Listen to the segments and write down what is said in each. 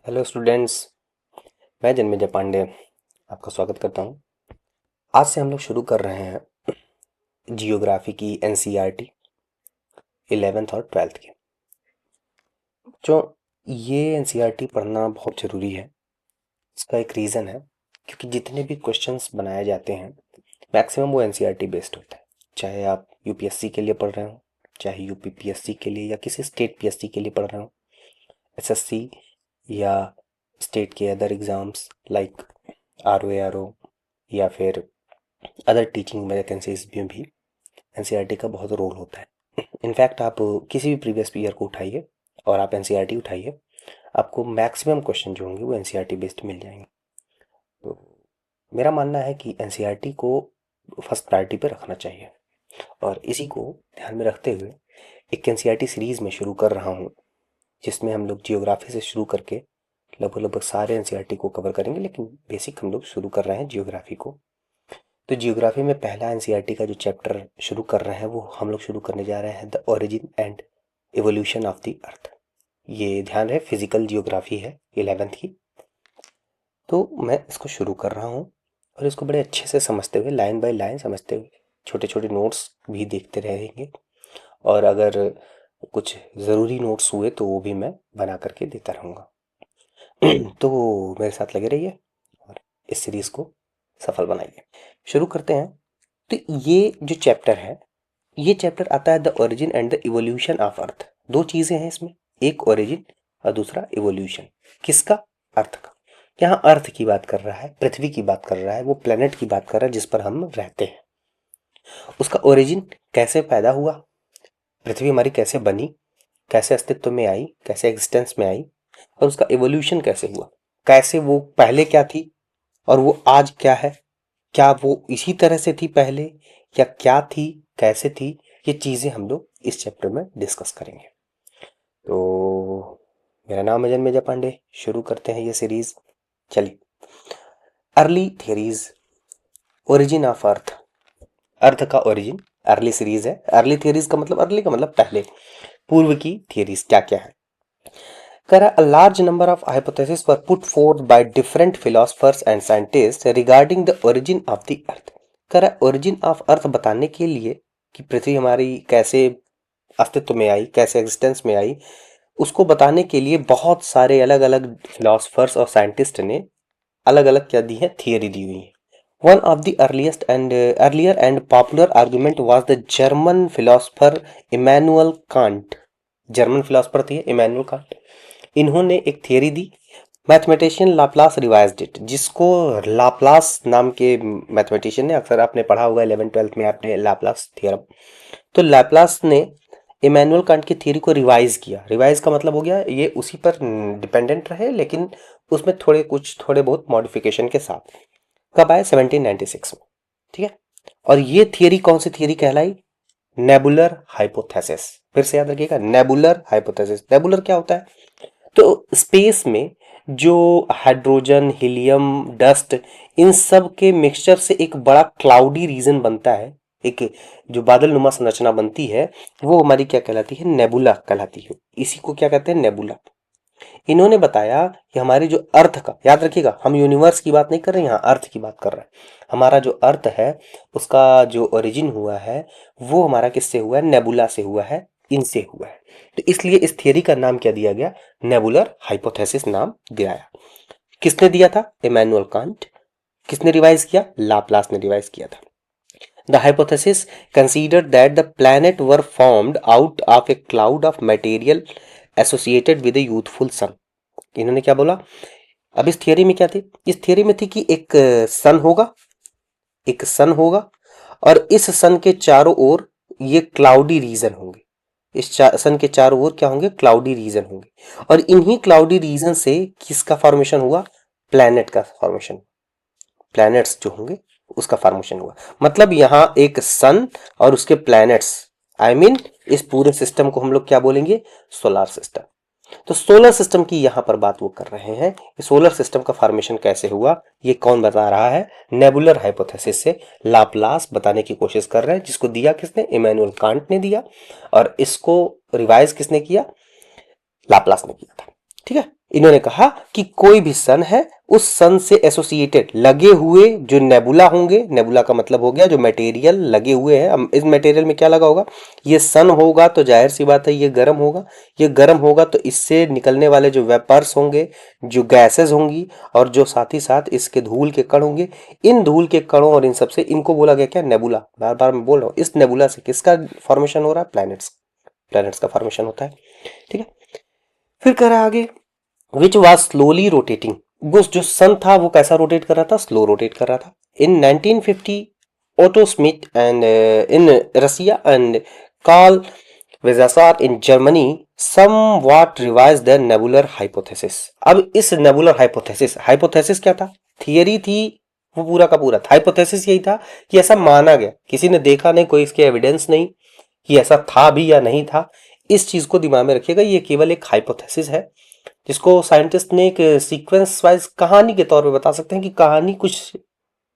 Hello students, मैं जन्मेजय पांडे आपका स्वागत करता हूँ। आज से हम लोग शुरू कर रहे हैं जियोग्राफी की एनसीईआरटी 11th और 12th की। जो ये एनसीईआरटी पढ़ना बहुत ज़रूरी है। इसका एक रीज़न है क्योंकि जितने भी क्वेश्चंस बनाए जाते हैं मैक्सिमम वो एनसीईआरटी बेस्ड होता है। चाहे आप यूपीएससी के लिए पढ़ रहे हो, चाहे यूपीपीएससी के लिए या किसी स्टेट पीएससी के लिए पढ़ रहे हो, एसएससी या स्टेट के other exams like RO RO या फिर अदर टीचिंग वैकेंसीज में भी एनसीईआरटी का बहुत रोल होता है। इनफैक्ट आप किसी भी प्रीवियस ईयर को उठाइए और आप एनसीईआरटी उठाइए, आपको मैक्सिमम क्वेश्चन जो होंगे वो एनसीईआरटी बेस्ड मिल जाएंगे। तो मेरा मानना है कि एनसीईआरटी को फर्स्ट प्रायोरिटी पे रखना चाहिए और इसी को ध्यान में रखते हुए एक एनसीईआरटी सीरीज़ में शुरू कर रहा हूँ, जिसमें हम लोग जियोग्राफी से शुरू करके लगभग लगभग सारे एनसीईआरटी को कवर करेंगे, लेकिन बेसिक हम लोग शुरू कर रहे हैं जियोग्राफी को। तो जियोग्राफी में पहला एनसीईआरटी का जो चैप्टर शुरू कर रहे हैं वो हम लोग शुरू करने जा रहे हैं the origin and evolution of the earth. ये ध्यान रहे फिजिकल जियोग्राफी है 11th की। तो मैं इसको शुरू कर रहा हूँ और इसको बड़े अच्छे से समझते हुए, लाइन बाय लाइन समझते हुए, छोटे छोटे नोट्स भी देखते रहेंगे और अगर कुछ ज़रूरी नोट्स हुए तो वो भी मैं बना करके देता रहूँगा। तो मेरे साथ लगे रहिए और इस सीरीज़ को सफल बनाइए। शुरू करते हैं। तो ये जो चैप्टर है, ये चैप्टर आता है the origin and the evolution of earth. दो चीजें हैं इसमें, एक ओरिजिन और दूसरा इवोल्यूशन। किसका? अर्थ का। यहाँ अर्थ की बात कर रहा है, पृथ्वी की बात कर रहा है, वो प्लेनेट की बात कर रहा है जिस पर हम रहते हैं। उसका ओरिजिन कैसे पैदा हुआ, पृथ्वी हमारी कैसे बनी, कैसे अस्तित्व में आई, कैसे एग्जिस्टेंस में आई, और उसका इवोल्यूशन कैसे हुआ, कैसे वो पहले क्या थी और वो आज क्या है, क्या वो इसी तरह से थी पहले या क्या थी, कैसे थी, ये चीज़ें हम लोग इस चैप्टर में डिस्कस करेंगे। तो मेरा नाम है जन्मेजय पांडे, शुरू करते हैं ये सीरीज। चलिए, early theories, origin of earth. Earth का ओरिजिन, अर्ली सीरीज है। अर्ली थियरीज का मतलब, अर्ली का मतलब पहले, पूर्व की थियरीज क्या क्या है। A large number of hypotheses were put forth by different philosophers and scientists regarding the origin of the earth. origin of earth बताने के लिए कि पृथ्वी हमारी कैसे अस्तित्व में आई, कैसे एग्जिस्टेंस में आई, उसको बताने के लिए बहुत सारे अलग अलग फिलोसफर्स और साइंटिस्ट ने अलग अलग क्या दी है, थियरी दी हुई है। One of the earlier and popular argument was the German philosopher Immanuel Kant. German philosopher थे इमैनुअल कांट। इन्होंने एक theory the, mathematician Laplace revised it, जिसको लाप्लास नाम के मैथमेटिशियन ने, अक्सर आपने पढ़ा होगा 11th-12th में आपने लाप्लास थ्योरम। तो लाप्लास ने इमैनुअल कांट की थियरी को रिवाइज किया। रिवाइज का मतलब हो गया ये उसी पर डिपेंडेंट रहे लेकिन उसमें थोड़े बहुत मॉडिफिकेशन के साथ। कब आए? 1796 में। ठीक है। और ये थियरी कौन सी थियरी कहलाई? Nebular hypothesis. फिर से याद रखिएगा, नेबुलर हाइपोथेसिस। नेबुलर क्या होता है? तो स्पेस में जो हाइड्रोजन, हीलियम, डस्ट, इन सब के मिक्सचर से एक बड़ा क्लाउडी रीजन बनता है, एक जो बादल नुमा संरचना बनती है, वो हमारी क्या कहलाती है? नेबुला कहलाती है। इसी को क्या कहते हैं? नेबुला। इन्होंने बताया कि हमारी जो अर्थ का, याद रखिएगा हम यूनिवर्स की बात नहीं कर रहे हैं, यहाँ अर्थ की बात कर रहे हैं। हमारा जो अर्थ है उसका जो ओरिजिन हुआ है वो हमारा किससे हुआ है? नेबुला से हुआ है, इनसे हुआ है। तो इसलिए इस थियरी का नाम क्या दिया गया? नेबुलर हाइपोथेसिस नाम दिलाया। किसने दिया था? Immanuel Kant. किसने रिवाइज किया? लाप्लास ने रिवाइज किया था। The hypothesis considered that the planet were formed out of a cloud of material associated with a youthful sun. इन्होंने क्या बोला? अब इस थियरी में क्या थी? इस थियरी में थी कि एक सन होगा, एक सन होगा और इस सन के चारों ओर ये क्लाउडी रीजन होंगे। इस सन के चारों ओर क्या होंगे? क्लाउडी रीजन होंगे और इन्हीं क्लाउडी रीजन से किसका फॉर्मेशन हुआ? प्लैनेट का फॉर्मेशन। प्लैनेट्स जो होंगे उसका फॉर्मेशन हुआ। मतलब यहाँ एक सन और उसके प्लैनेट्स, आई मीन इस पूरे सिस्टम को हम लोग क्या बोलेंगे? Solar system. तो सोलर सिस्टम की यहाँ पर बात वो कर रहे हैं। सोलर सिस्टम का फॉर्मेशन कैसे हुआ ये कौन बता रहा है? नेबुलर हाइपोथेसिस से लाप्लास बताने की कोशिश कर रहे हैं, जिसको दिया किसने? इमैनुअल कांट ने दिया और इसको रिवाइज किसने किया? लाप्लास ने किया था। ठीक है। इन्होंने कहा कि कोई भी सन है उस सन से एसोसिएटेड लगे हुए जो नेबुला होंगे, नेबुला का मतलब हो गया जो मटेरियल लगे हुए हैं। अब इस मटेरियल में क्या लगा होगा, ये सन होगा तो जाहिर सी बात है ये गर्म होगा, ये गर्म होगा तो इससे निकलने वाले जो वेपर्स होंगे, जो गैसेस होंगी, और जो साथ ही साथ इसके धूल के कण होंगे, इन धूल के कणों और इन सबसे इनको बोला गया क्या, नेबुला। बार बार मैं बोल रहा हूँ, इस नेबुला से किसका फॉर्मेशन हो रहा है, प्लैनेट्स, प्लैनेट्स का फॉर्मेशन होता है। ठीक है, फिर कह रहा है आगे, विच वॉज स्लोली रोटेटिंग, वो जो सन था वो कैसा रोटेट कर रहा था, स्लो रोटेट कर रहा था। In 1950 Otto Schmidt and in Russia and Carl Weizsacker in Germany somewhat revised the nebular hypothesis। अब इस नेबुलर हाइपोथेसिस, हाइपोथेसिस क्या था, थियरी थी वो पूरा का पूरा, हाइपोथेसिस यही था कि ऐसा माना गया, किसी ने देखा नहीं, कोई इसके एविडेंस नहीं कि ऐसा था भी या नहीं था। इस चीज को दिमाग में रखिएगा, ये केवल एक हाइपोथेसिस है जिसको साइंटिस्ट ने एक सीक्वेंस वाइज कहानी के तौर पे बता सकते हैं कि कहानी कुछ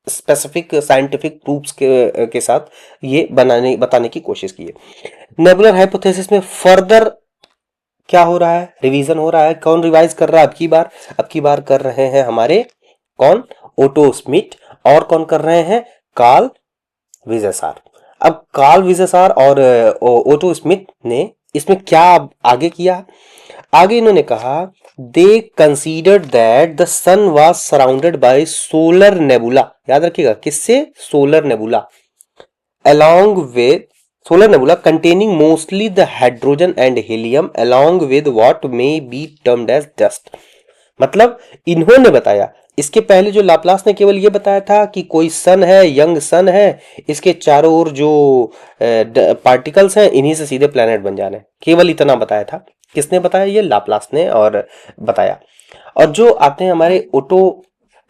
स्पेसिफिक साइंटिफिक प्रूफ्स के साथ ये बताने की कोशिश की है। नेबुलर हाइपोथेसिस में फर्दर क्या हो रहा है, रिवीजन हो रहा है। कौन रिवाइज कर रहा है अब की बार कर रहे हैं हमारे कौन, ओटो स्मिथ, और कौन कर रहे हैं, कार्ल विजेसार। अब कार्ल विजेसार और ओटो स्मिथ ने इसमें क्या आगे किया, आगे इन्होंने कहा they considered that the sun was surrounded by solar nebula, याद रखिएगा किससे, solar nebula, along with solar nebula containing mostly the hydrogen and helium along with what may be termed as dust। मतलब इन्होंने बताया, इसके पहले जो लाप्लास ने केवल ये बताया था कि कोई सन है, यंग सन है, इसके चारों ओर जो पार्टिकल्स हैं इन्हीं से सीधे प्लेनेट बन जाने, केवल इतना बताया था। किसने बताया, ये लाप्लास ने और बताया। और जो आते हैं हमारे ओटो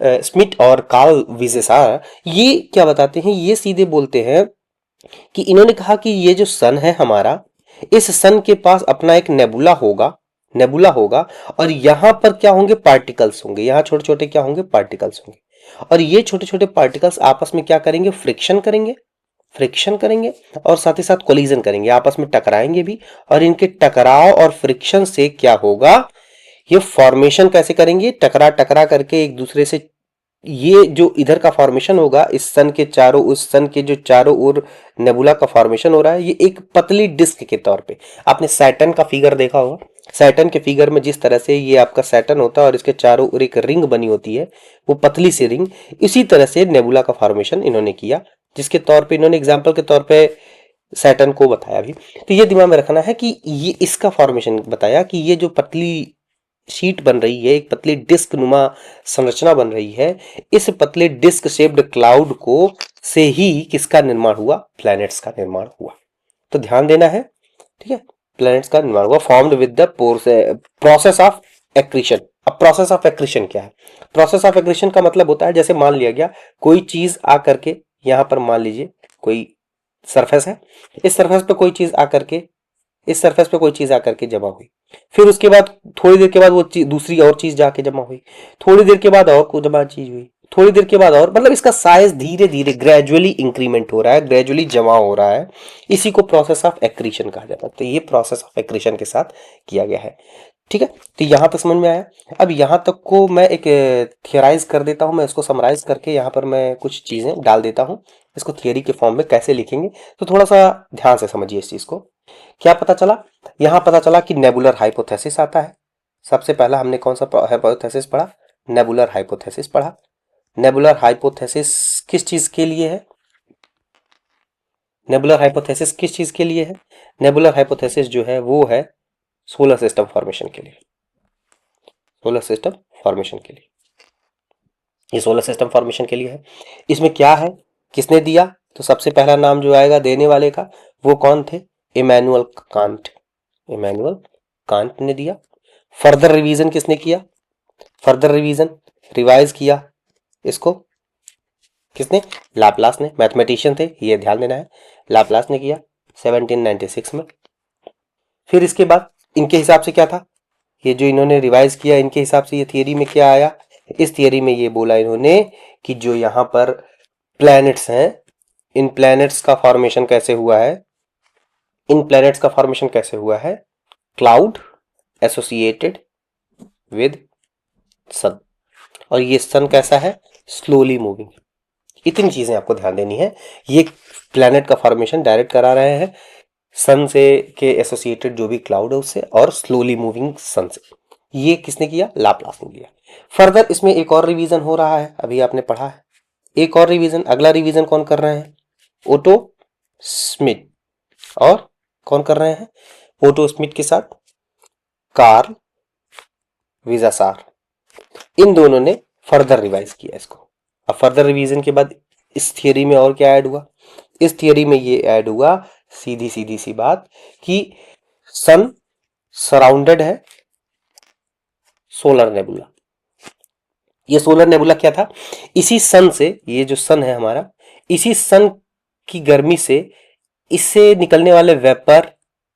स्मिथ और कार्ल विजेसार, ये क्या बताते हैं, ये सीधे बोलते हैं कि इन्होंने कहा कि ये जो सन है हमारा, इस सन के पास अपना एक नेबुला होगा, नेबुला होगा, और यहां पर क्या होंगे, पार्टिकल्स होंगे, यहां छोटे छोटे क्या होंगे, पार्टिकल्स होंगे, और ये छोटे छोटे पार्टिकल्स आपस में क्या करेंगे, फ्रिक्शन करेंगे, फ्रिक्शन करेंगे, और साथ ही साथ कोलिजन करेंगे, आपस में टकराएंगे भी, और इनके टकराव और फ्रिक्शन से क्या होगा, ये फॉर्मेशन कैसे करेंगे, टकरा टकरा करके एक दूसरे से, ये जो इधर का फॉर्मेशन होगा इस सन के चारों, उस सन के जो चारों ओर नेबुला का फॉर्मेशन हो रहा है, ये एक पतली डिस्क के तौर पे, आपने सैटर्न का फिगर देखा होगा, सैटर्न के फिगर में जिस तरह से ये आपका सैटर्न होता है और इसके चारों ओर एक रिंग बनी होती है, वो पतली सी रिंग, इसी तरह से नेबुला का फॉर्मेशन इन्होंने किया, जिसके तौर पे इन्होंने एग्जाम्पल के तौर पे सैटर्न को बताया भी। तो ये दिमाग में रखना है कि ये इसका फॉर्मेशन बताया कि ये जो पतली शीट बन रही है, एक पतली डिस्क नुमा संरचना बन रही है, इस पतले डिस्क शेप्ड क्लाउड को से ही किसका निर्माण हुआ, प्लैनेट्स का निर्माण हुआ। तो ध्यान देना है, ठीक है, प्लैनेट्स का निर्माण हुआ formed with the process of accretion. अब प्रोसेस ऑफ एक्रीशन क्या है, प्रोसेस ऑफ एक्रीशन का मतलब होता है, जैसे मान लिया गया कोई चीज आकर के यहां पर, मान लीजिए कोई सरफेस है, इस सरफेस पे कोई चीज आकर के, इस सरफेस पे कोई चीज आकर के जमा हुई, फिर उसके बाद थोड़ी देर के बाद वो दूसरी और चीज जाके जमा हुई, थोड़ी देर के बाद और कोई जमा चीज हुई, थोड़ी देर के बाद और, मतलब इसका साइज धीरे धीरे ग्रेजुअली इंक्रीमेंट हो रहा है, ग्रेजुअली जमा हो रहा है, इसी को प्रोसेस ऑफ एक्रीशन कहा जाता है। तो ये प्रोसेस ऑफ एक्रीशन के साथ किया गया है, ठीक है। तो यहां तक समझ में आया। अब यहां तक को मैं एक थियराइज कर देता हूं, मैं इसको समराइज करके यहां पर मैं कुछ चीजें डाल देता हूं, इसको थियरी के फॉर्म में कैसे लिखेंगे, तो थोड़ा सा ध्यान से समझिए इस चीज को। क्या पता चला, यहां पता चला कि नेबुलर हाइपोथेसिस आता है। सबसे पहला हमने कौन सा हाइपोथेसिस पढ़ा, नेबुलर हाइपोथेसिस पढ़ा। नेबुलर हाइपोथेसिस किस चीज के लिए है, नेबुलर हाइपोथेसिस किस चीज के लिए है, नेबुलर हाइपोथेसिस जो है वो है सोलर सिस्टम फॉर्मेशन के लिए, सोलर सिस्टम फॉर्मेशन के लिए, ये सोलर सिस्टम फॉर्मेशन के लिए है। इसमें क्या है, किसने दिया, तो सबसे पहला नाम जो आएगा देने वाले का वो कौन थे, इमैनुअल कांट, इमैनुअल कांट ने दिया। फर्दर रिवीजन किसने किया, फर्दर रिवीजन रिवाइज किया इसको किसने, लाप्लास ने, मैथमेटिशियन थे ये ध्यान देना है, लाप्लास ने किया 1796 में। फिर इसके बाद इनके हिसाब से क्या था, ये जो इन्होंने रिवाइज किया इनके हिसाब से ये थियरी में क्या आया, इस थियरी में ये बोला इन्होंने कि जो यहां पर प्लैनेट्स हैं, इन प्लैनेट्स का फॉर्मेशन कैसे हुआ है, इन प्लैनेट्स का फॉर्मेशन कैसे हुआ है, क्लाउड एसोसिएटेड विद सन। और ये सन कैसा है? Slowly moving. इतनी चीजें आपको ध्यान देनी है। ये प्लैनेट का फॉर्मेशन डायरेक्ट करा रहे हैं सन से के एसोसिएटेड जो भी क्लाउड है उससे, और स्लोली मूविंग सन से। ये किसने किया? लाप्लास ने किया। फर्दर इसमें एक और रिवीजन हो रहा है, अभी आपने पढ़ा है। एक और रिवीजन, अगला रिवीजन कौन कर रहे हैं? Otto Smith. और कौन कर रहे हैं ओटो स्मिथ के साथ? कार्ल विजासार। इन दोनों ने फर्दर रिवाइज किया इसको। अब फर्दर रिवीजन के बाद इस थियरी में और क्या ऐड हुआ? इस थियरी में ये ऐड हुआ, सीधी सीधी सी बात, कि सन सराउंडेड है सोलर नेबुला। ये सोलर नेबुला क्या था? इसी सन से, ये जो सन है हमारा, इसी सन की गर्मी से इससे निकलने वाले वेपर,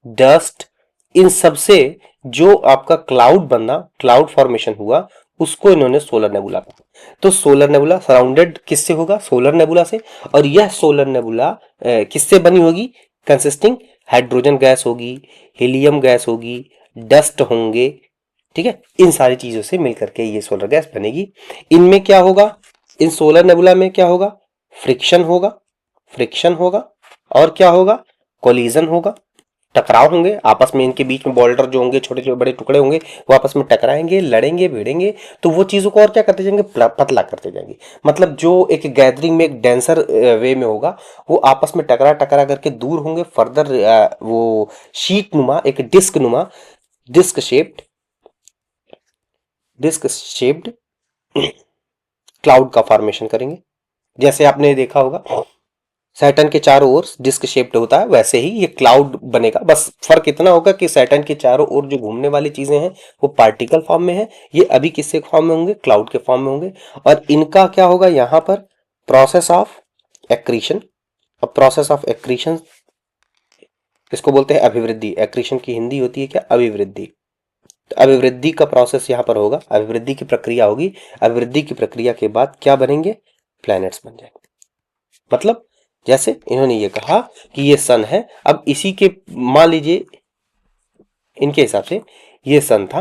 डस्ट, इन सब से जो आपका क्लाउड बनना, क्लाउड फॉर्मेशन हुआ, उसको इन्होंने सोलर नेबुला कहा। तो सोलर नेबुला सराउंडेड किससे होगा? सोलर नेबुला से। और यह सोलर नेबुला किससे बनी होगी? कंसिस्टिंग हाइड्रोजन गैस होगी, हीलियम गैस होगी, डस्ट होंगे, ठीक है, इन सारी चीजों से मिलकर के ये सोलर गैस बनेगी। इनमें क्या होगा? इन सोलर नेबुला में क्या होगा? फ्रिक्शन होगा, फ्रिक्शन होगा, और क्या होगा? कोलिजन होगा, टकराव होंगे आपस में। इनके बीच में बोल्डर जो होंगे, छोटे छोटे बड़े टुकड़े होंगे, वो आपस में टकराएंगे, लड़ेंगे, भिड़ेंगे। तो वो चीजों को और क्या करते जाएंगे? पतला करते जाएंगे। मतलब जो एक गैदरिंग में एक डेंसर वे में होगा, वो आपस में टकरा टकरा करके दूर होंगे। फर्दर वो शीट नुमा, एक डिस्क नुमा, डिस्क शेप्ड क्लाउड का फॉर्मेशन करेंगे। जैसे आपने देखा होगा सैटर्न के चारों ओर डिस्क शेप्ड होता है, वैसे ही ये क्लाउड बनेगा। बस फर्क इतना होगा कि सैटर्न के चारों ओर जो घूमने वाली चीजें हैं वो पार्टिकल फॉर्म में है, ये अभी किसके फॉर्म में होंगे? क्लाउड के फॉर्म में होंगे। और इनका क्या होगा यहां पर? Process of accretion. अब प्रोसेस ऑफ एक्रीशन इसको बोलते हैं अभिवृद्धि। एक्रीशन की हिंदी होती है क्या? अभिवृद्धि। तो अभिवृद्धि का प्रोसेस यहां पर होगा, अभिवृद्धि की प्रक्रिया होगी। अभिवृद्धि की प्रक्रिया के बाद क्या बनेंगे? प्लैनेट्स बन जाएंगे। मतलब जैसे इन्होंने ये कहा कि ये सन है, अब इसी के मान लीजिए इनके हिसाब से ये सन था,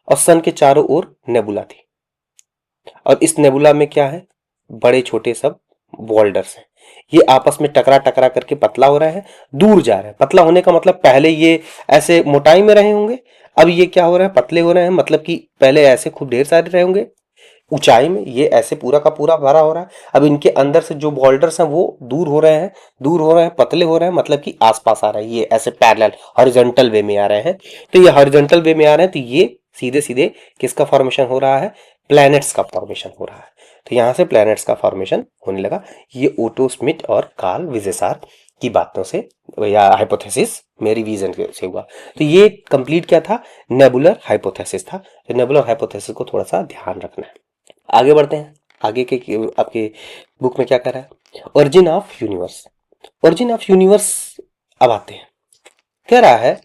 और सन के चारों ओर नेबुला थी, और इस नेबुला में क्या है? बड़े छोटे सब बोल्डर्स हैं। ये आपस में टकरा टकरा करके पतला हो रहा है, दूर जा रहा है। पतला होने का मतलब पहले ये ऐसे मोटाई में रहे होंगे, अब ये क्या हो रहा है? पतले हो रहे हैं। मतलब कि पहले ऐसे खूब ढेर सारे रहे होंगे ऊंचाई में, ये ऐसे पूरा का पूरा भरा हो रहा है। अब इनके अंदर से जो बोल्डर्स हैं वो दूर हो रहे हैं, दूर हो रहे हैं, पतले हो रहे हैं, मतलब कि आसपास आ रहे हैं। ये ऐसे पैरेलल हॉरिजॉन्टल वे में आ रहे हैं। तो ये हॉरिजॉन्टल वे में आ रहे हैं, तो ये सीधे सीधे किसका फॉर्मेशन हो रहा है? प्लैनेट्स का फॉर्मेशन हो रहा है। तो यहां से प्लैनेट्स का फॉर्मेशन होने लगा। ये ओटो स्मिथ और कार्ल विजेसार की बातों से या हाइपोथेसिस में रिवीजन से हुआ। तो ये कंप्लीट क्या था? नेबुलर हाइपोथेसिस था। तो नेबुलर हाइपोथेसिस को थोड़ा सा ध्यान रखना है। आगे बढ़ते हैं। आगे के आपके बुक में क्या कर रहा है? Origin of universe. Origin of universe अब आते हैं। कह रहा है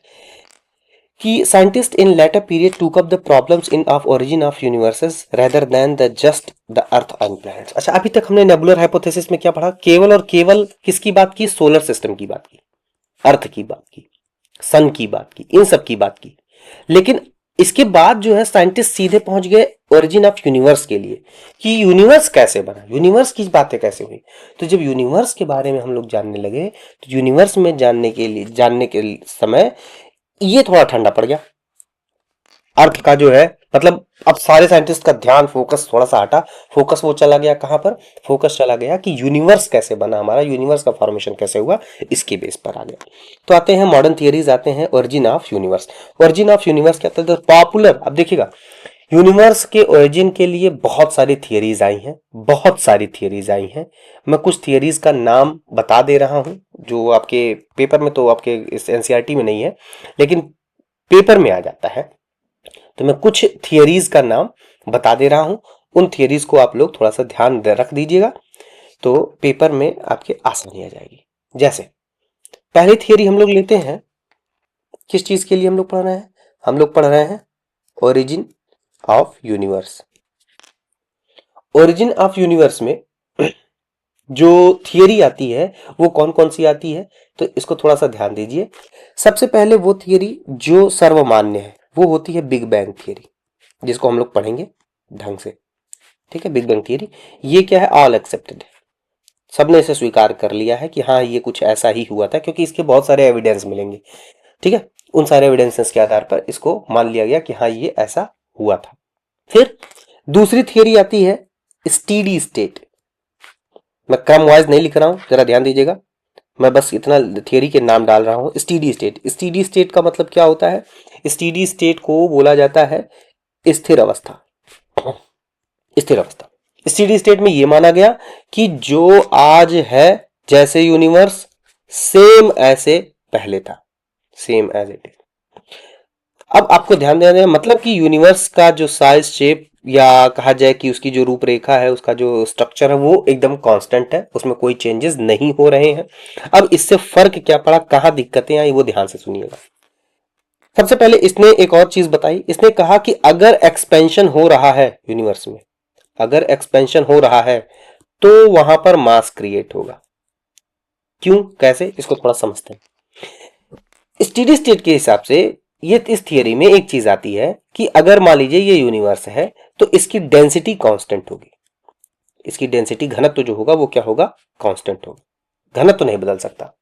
कि साइंटिस्ट इन लेटर पीरियड टूक up the problems in of origin of universes rather than the just the earth and planets. अच्छा, अभी तक हमने नेबुलर हाइपोथेसिस में क्या पढ़ा? केवल और केवल किसकी बात की? सोलर सिस्टम की बात की, अर्थ की बात की, सन की बात की, इन सब की बात की। लेकिन इसके बाद जो है साइंटिस्ट सीधे पहुंच गए ओरिजिन ऑफ यूनिवर्स के लिए, कि यूनिवर्स कैसे बना, यूनिवर्स की बातें कैसे हुई। तो जब यूनिवर्स के बारे में हम लोग जानने लगे, तो यूनिवर्स में जानने के समय ये थोड़ा ठंडा पड़ गया। अर्थ का जो है, मतलब अब सारे साइंटिस्ट का ध्यान, फोकस थोड़ा सा हटा। फोकस वो चला गया कहां पर? फोकस चला गया कि यूनिवर्स कैसे बना, हमारा यूनिवर्स का फॉर्मेशन कैसे हुआ, इसके बेस पर आ गया। तो आते हैं मॉडर्न थियरीज, आते हैं origin of universe. Origin of universe क्या होता है? पॉपुलर, अब देखिएगा यूनिवर्स के ओरिजिन के लिए बहुत सारी थियरीज आई हैं, बहुत सारी थियरीज आई हैं। मैं कुछ थियरीज का नाम बता दे रहा हूं, जो आपके पेपर में, तो आपके इस एनसीईआरटी में नहीं है, लेकिन पेपर में आ जाता है। तो मैं कुछ थियरीज का नाम बता दे रहा हूं, उन थियरीज को आप लोग थोड़ा सा ध्यान रख दीजिएगा, तो पेपर में आपके आसानी आ जाएगी। जैसे पहली थियरी हम लोग लेते हैं, किस चीज के लिए हम लोग पढ़ रहे हैं? हम लोग पढ़ रहे हैं origin of universe. Origin of universe में जो थियरी आती है वो कौन कौन सी आती है? तो इसको थोड़ा सा ध्यान दीजिए। सबसे पहले वो थियरी जो सर्वमान्य है वो होती है बिग बैंग थियरी। जिसको हम लोग पढ़ेंगे ढंग से, ठीक है। बिग बैंग थियरी ये क्या है, ऑल एक्सेप्टेड, सबने इसे स्वीकार कर लिया है कि हाँ ये कुछ ऐसा ही हुआ था, क्योंकि इसके बहुत सारे एविडेंस मिलेंगे, ठीक है। उन सारे एविडेंसेस के आधार पर इसको मान लिया गया कि हाँ ये ऐसा हुआ था। फिर दूसरी थियरी आती है स्टीडी स्टेट। मैं क्रम वाइज नहीं लिख रहा हूं, जरा ध्यान दीजिएगा, मैं बस इतना थियरी के नाम डाल रहा हूं। स्टीडी स्टेट, स्टीडी स्टेट का मतलब क्या होता है, स्टीडी स्टेट को बोला जाता है स्थिर अवस्था। स्थिर अवस्था, स्टीडी स्टेट में यह माना गया कि जो आज है जैसे यूनिवर्स सेम ऐसे पहले था, सेम एज इट इज। अब आपको ध्यान देना है, मतलब कि यूनिवर्स का जो साइज शेप या कहा जाए कि उसकी जो रूपरेखा है, उसका जो स्ट्रक्चर है वो एकदम कांस्टेंट है, उसमें कोई चेंजेस नहीं हो रहे हैं। अब इससे फर्क क्या पड़ा, कहां दिक्कतें आई, वो ध्यान से सुनिएगा। सबसे पहले इसने एक और चीज बताई, इसने कहा कि अगर एक्सपेंशन हो रहा है यूनिवर्स में, अगर एक्सपेंशन हो रहा है तो वहां पर मास क्रिएट होगा। क्यों, कैसे, इसको थोड़ा समझते हैं। स्टेडी स्टेट के हिसाब से ये इस थियरी में एक चीज आती है कि अगर मान लीजिए ये यूनिवर्स है तो इसकी डेंसिटी कांस्टेंट होगी, इसकी डेंसिटी घनत्व जो होगा वो क्या होगा, कांस्टेंट होगा, घनत्व नहीं बदल सकता।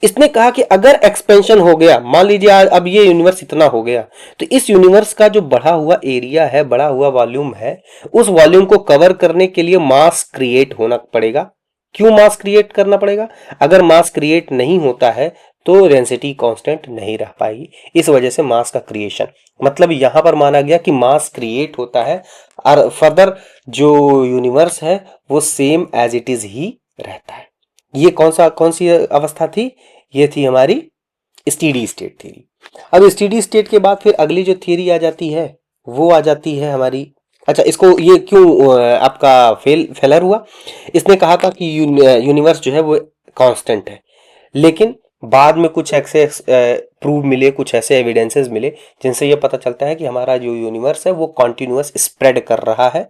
इसने कहा कि अगर एक्सपेंशन हो गया, मान लीजिए अब ये यूनिवर्स इतना हो गया, तो इस यूनिवर्स का जो बढ़ा हुआ एरिया है, बढ़ा हुआ वॉल्यूम है, उस वॉल्यूम को कवर करने के लिए मास क्रिएट होना पड़ेगा। क्यों मास क्रिएट करना पड़ेगा, अगर मास क्रिएट नहीं होता है तो डेंसिटी कांस्टेंट नहीं रह पाएगी, इस वजह से मास का क्रिएशन, मतलब यहां पर माना गया कि मास क्रिएट होता है और फर्दर जो यूनिवर्स है वो सेम एज इट इज ही रहता है। ये कौन सी अवस्था थी, ये थी हमारी स्टीडी स्टेट थ्योरी। अब स्टीडी स्टेट के बाद फिर अगली जो थ्योरी आ जाती है वो आ जाती है हमारी, अच्छा इसको ये क्यों आपका फेलर हुआ, इसने कहा था कि यूनिवर्स जो है वो कांस्टेंट है, लेकिन बाद में कुछ ऐसे प्रूव मिले, कुछ ऐसे एविडेंसेस मिले जिनसे ये पता चलता है कि हमारा जो यूनिवर्स है वो कॉन्टिन्यूअस स्प्रेड कर रहा है,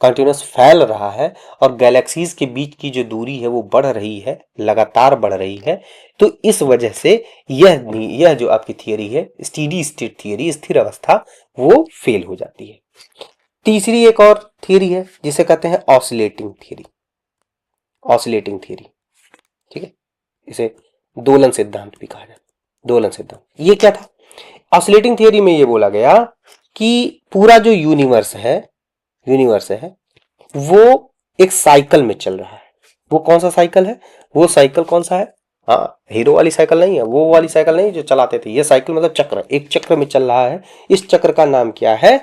कॉन्टिन्यूअस फैल रहा है, और गैलेक्सीज के बीच की जो दूरी है वो बढ़ रही है, लगातार बढ़ रही है। तो इस वजह से यह जो आपकी थियरी है स्टीडी स्टेट थियरी, स्थिर अवस्था, वो फेल हो जाती है। तीसरी एक और थियरी है जिसे कहते हैं ऑसिलेटिंग थियरी, ऑसिलेटिंग थियरी, ठीक है, इसे दोलन सिद्धांत भी कहा जाता है, दोलन सिद्धांत। ये क्या था, ऑसिलेटिंग थियरी में ये बोला गया कि पूरा जो यूनिवर्स है वो एक साइकिल में चल रहा है। वो कौन सा साइकिल है, वो साइकिल कौन सा है, हाँ हीरो वाली साइकिल नहीं है, वो वाली साइकिल नहीं जो चलाते थे, ये साइकिल मतलब चक्र, एक चक्र में चल रहा है। इस चक्र का नाम क्या है,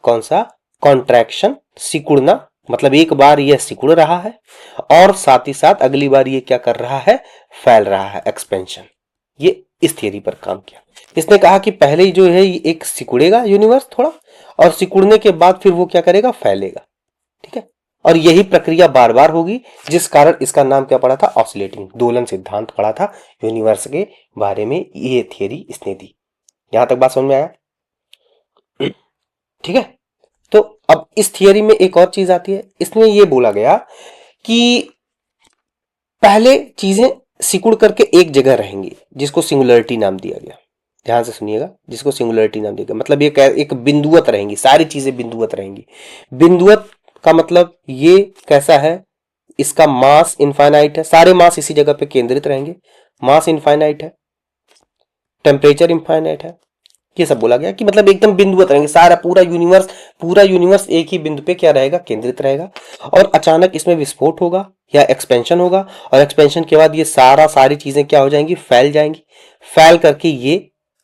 कौन सा, कॉन्ट्रैक्शन, सिकुड़ना, मतलब एक बार यह सिकुड़ रहा है और साथ ही साथ अगली बार ये क्या कर रहा है, फैल रहा है, एक्सपेंशन। ये इस थियरी पर काम किया। इसने कहा कि पहले जो है एक सिकुड़ेगा यूनिवर्स थोड़ा, और सिकुड़ने के बाद फिर वो क्या करेगा, फैलेगा, ठीक है, और यही प्रक्रिया बार बार होगी, जिस कारण इसका नाम क्या पड़ा था, ऑसिलेटिंग, दोलन सिद्धांत पड़ा था यूनिवर्स के बारे में, ये थियरी इसने दी। यहां तक बात समझ में आया, ठीक है। तो अब इस थियरी में एक और चीज आती है, इसमें यह बोला गया कि पहले चीजें सिकुड़ करके एक जगह रहेंगी, जिसको सिंगुलरिटी नाम दिया गया, ध्यान से सुनिएगा, जिसको सिंगुलरिटी नाम दिया गया, मतलब ये एक बिंदुवत रहेंगी, सारी चीजें बिंदुवत रहेंगी। बिंदुवत का मतलब ये कैसा है, इसका मास इनफाइनाइट है, सारे मास इसी जगह पे केंद्रित रहेंगे, मास इनफाइनाइट है, टेम्परेचर इनफाइनाइट है, ये सब बोला गया कि मतलब एकदम बिंदुवत रहेंगे, सारा पूरा यूनिवर्स एक ही बिंदु पे क्या रहेगा, केंद्रित रहेगा। और अचानक इसमें विस्फोट होगा या एक्सपेंशन होगा, और एक्सपेंशन के बाद ये सारी चीजें क्या हो जाएंगी, फैल जाएंगी, फैल करके ये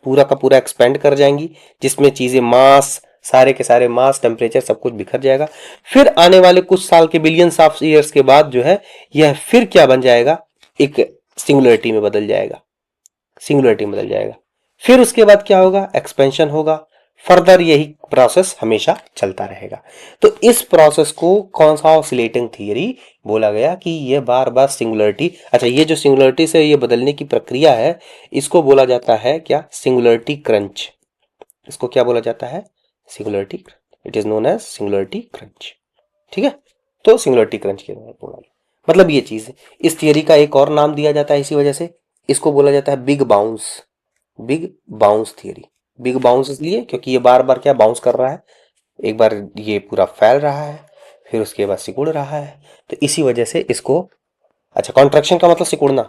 पूरा का पूरा एक्सपेंड कर जाएंगी, जिसमें चीजें मास, सारे के सारे मास, टेम्परेचर सब कुछ बिखर जाएगा। फिर आने वाले कुछ साल के, बिलियंस ऑफ ईयर्स के बाद जो है यह फिर क्या बन जाएगा, एक सिंगुलरिटी में बदल जाएगा, सिंगुलरिटी में बदल जाएगा। फिर उसके बाद क्या होगा, एक्सपेंशन होगा, फर्दर यही प्रोसेस हमेशा चलता रहेगा। तो इस प्रोसेस को कौन सा, ऑसिलेटिंग थियरी बोला गया कि ये बार बार सिंगुलरिटी, अच्छा ये जो सिंगुलरिटी से ये बदलने की प्रक्रिया है, इसको बोला जाता है क्या, सिंगुलरिटी क्रंच, इसको क्या बोला जाता है, singularity, it is known as singularity crunch, ठीक है। तो सिंगुलरिटी क्रंच के बारे में बोला, मतलब ये चीज है। इस थियरी का एक और नाम दिया जाता है इसी वजह से, इसको बोला जाता है big bounce, big bounce theory, big bounce इसलिए क्योंकि ये बार बार क्या बाउंस कर रहा है, एक बार ये पूरा फैल रहा है, फिर उसके बाद सिकुड़ रहा है, तो इसी वजह से इसको, अच्छा कॉन्ट्रैक्शन का मतलब सिकुड़ना,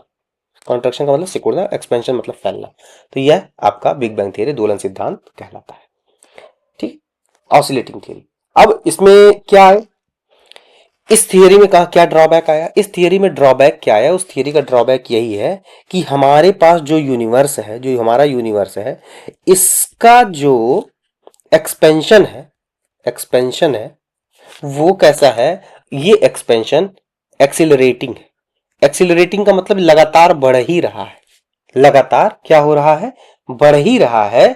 कॉन्ट्रैक्शन का मतलब सिकुड़ना, एक्सपेंशन मतलब फैलना, तो यह आपका बिग बैंग थियरी दोलन सिद्धांत कहलाता है। ठीक, ऑसिलेटिंग थियरी। अब इसमें क्या है, इस थियरी में कहा क्या ड्रॉबैक आया, इस थियरी में ड्रॉबैक क्या आया, उस थियरी का ड्रॉबैक यही है कि हमारे पास जो यूनिवर्स है, जो हमारा यूनिवर्स है, इसका जो एक्सपेंशन है, एक्सपेंशन है वो कैसा है, ये एक्सपेंशन एक्सिलरेटिंग है। एक्सिलरेटिंग का मतलब लगातार बढ़ ही रहा है, लगातार क्या हो रहा है, बढ़ ही रहा है।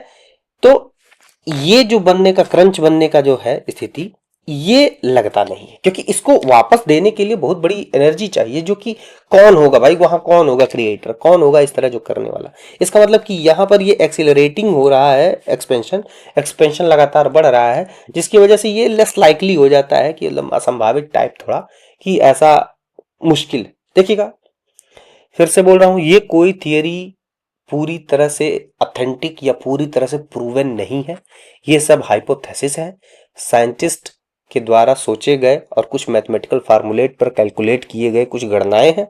तो ये जो बनने का, क्रंच बनने का जो है स्थिति, ये लगता नहीं है, क्योंकि इसको वापस देने के लिए बहुत बड़ी एनर्जी चाहिए, जो कि कौन होगा भाई वहां, कौन होगा क्रिएटर, कौन होगा इस तरह जो करने वाला। इसका मतलब कि यहां पर ये एक्सिलरेटिंग हो रहा है, एक्सपेंशन, एक्सपेंशन लगातार बढ़ रहा है, जिसकी वजह से ये लेस लाइकली हो जाता है कि मतलब असंभावित टाइप थोड़ा, कि ऐसा मुश्किल। देखिएगा फिर से बोल रहा हूं, ये कोई थियरी पूरी तरह से ऑथेंटिक या पूरी तरह से प्रूवन नहीं है, ये सब हाइपोथेसिस है, साइंटिस्ट के द्वारा सोचे गए और कुछ मैथमेटिकल फार्मूलेट पर कैलकुलेट किए गए कुछ गणनाएं हैं,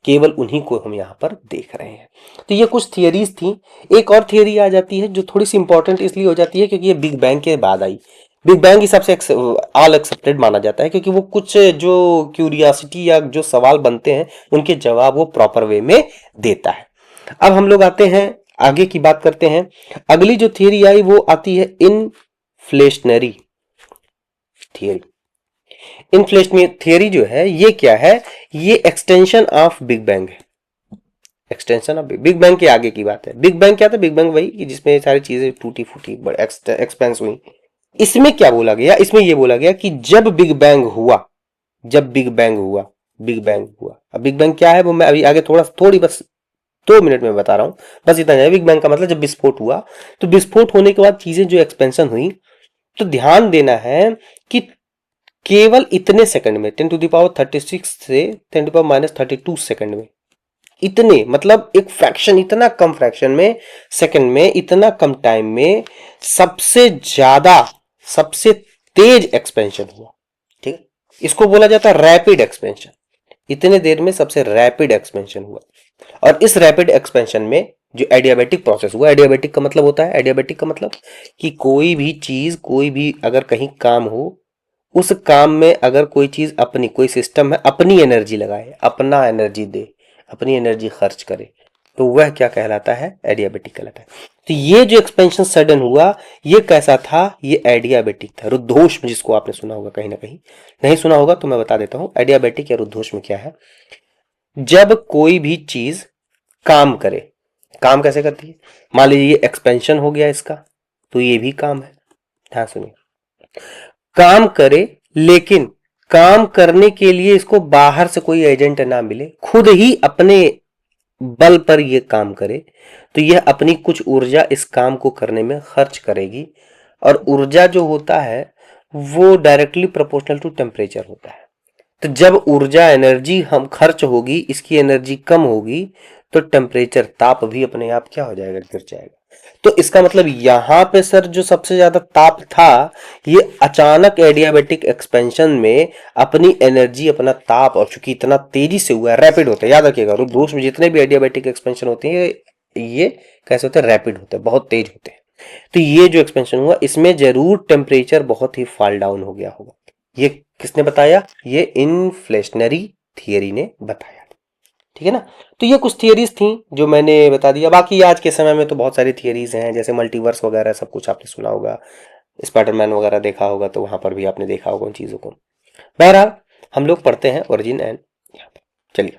केवल उन्हीं को हम यहाँ पर देख रहे हैं। तो ये कुछ थियरीज थी। एक और थियरी आ जाती है जो थोड़ी सी इंपॉर्टेंट इसलिए हो जाती है क्योंकि ये बिग बैंग के बाद आई। बिग बैंग ही सबसे ऑल एक्सेप्टेड माना जाता है, क्योंकि वो कुछ जो क्यूरियोसिटी या जो सवाल बनते हैं उनके जवाब वो प्रॉपर वे में देता है। अब हम लोग आते हैं, आगे की बात करते हैं। अगली जो थियरी आई वो आती है इनफ्लेशनरी थियरी। इनफ्लेशनरी थियरी जो है ये क्या है, ये एक्सटेंशन ऑफ बिग बैंग है, एक्सटेंशन ऑफ बिग बैंग के आगे की बात है। बिग बैंग क्या था, बिग बैंग वही कि जिसमें सारी चीजें टूटी फूटी एक्सपेंस हुई। इसमें क्या बोला गया, इसमें ये बोला गया कि जब बिग बैंग हुआ, जब बिग बैंग हुआ, बिग बैंग हुआ, अब बिग बैंग क्या है वो मैं अभी आगे थोड़ी बस 2 मिनट में बता रहा हूं, बस इतना है। बिग बैंग का मतलब जब विस्फोट हुआ, तो विस्फोट होने के बाद चीजें जो एक्सपेंशन हुई, तो ध्यान देना है कि केवल इतने सेकंड में 10⁻36 से 10⁻32 सेकंड में, इतने मतलब एक फ्रैक्शन, इतना कम फ्रैक्शन में, सेकंड में, इतना कम टाइम में सबसे ज्यादा, सबसे तेज एक्सपेंशन हुआ। ठीक है, इसको बोला जाता है रैपिड एक्सपेंशन। इतने देर में सबसे रैपिड एक्सपेंशन हुआ, और इस रैपिड एक्सपेंशन में जो एडियाबेटिक प्रोसेस हुआ, एडियाबेटिक का मतलब होता है, एडियाबेटिक का मतलब कि कोई भी चीज, कोई भी अगर कहीं काम हो, उस काम में अगर कोई चीज अपनी, कोई सिस्टम है अपनी एनर्जी लगाए, अपना एनर्जी दे, अपनी एनर्जी खर्च करे, तो वह क्या कहलाता है, एडियाबेटिक कहलाता है। तो ये जो एक्सपेंशन सडन हुआ, ये कैसा था, ये एडियाबेटिक था। रुद्धोष्म जिसको आपने सुना होगा कहीं ना कहीं, नहीं सुना होगा तो मैं बता देता हूं, एडियाबेटिक या रुद्धोष्म क्या है। जब कोई भी चीज काम करे, काम कैसे करती है, मान लीजिए ये एक्सपेंशन हो गया इसका, तो ये भी काम है। ध्यान सुनिए, काम करे लेकिन काम करने के लिए इसको बाहर से कोई एजेंट ना मिले, खुद ही अपने बल पर ये काम करे, तो यह अपनी कुछ ऊर्जा इस काम को करने में खर्च करेगी, और ऊर्जा जो होता है वो डायरेक्टली प्रोपोर्शनल टू टेम्परेचर होता है। तो जब ऊर्जा, एनर्जी हम खर्च होगी, इसकी एनर्जी कम होगी, तो टेम्परेचर, ताप भी अपने आप क्या हो जाएगा, गिर जाएगा। तो इसका मतलब यहां पे सर जो सबसे ज्यादा ताप था, ये अचानक एडियाबेटिक एक्सपेंशन में अपनी एनर्जी, अपना ताप, और चूंकि इतना तेजी से हुआ है, रैपिड होता है, याद रखिएगा रुद्धोष में जितने भी एडियाबेटिक एक्सपेंशन होते हैं ये कैसे होते हैं, रैपिड होते हैं, बहुत तेज होते हैं। तो ये जो एक्सपेंशन हुआ इसमें जरूर टेम्परेचर बहुत ही फॉल डाउन हो गया होगा। ये किसने बताया, ये इनफ्लेशनरी थियरी ने बताया। ठीक है ना, तो ये कुछ थियरीज थी जो मैंने बता दिया। बाकी आज के समय में तो बहुत सारी थियरीज हैं, जैसे मल्टीवर्स वगैरह सब कुछ आपने सुना होगा, स्पाइडरमैन वगैरह देखा होगा, तो वहां पर भी आपने देखा होगा उन चीजों को। बहरहाल हम लोग पढ़ते हैं ओरिजिन एंड, चलिए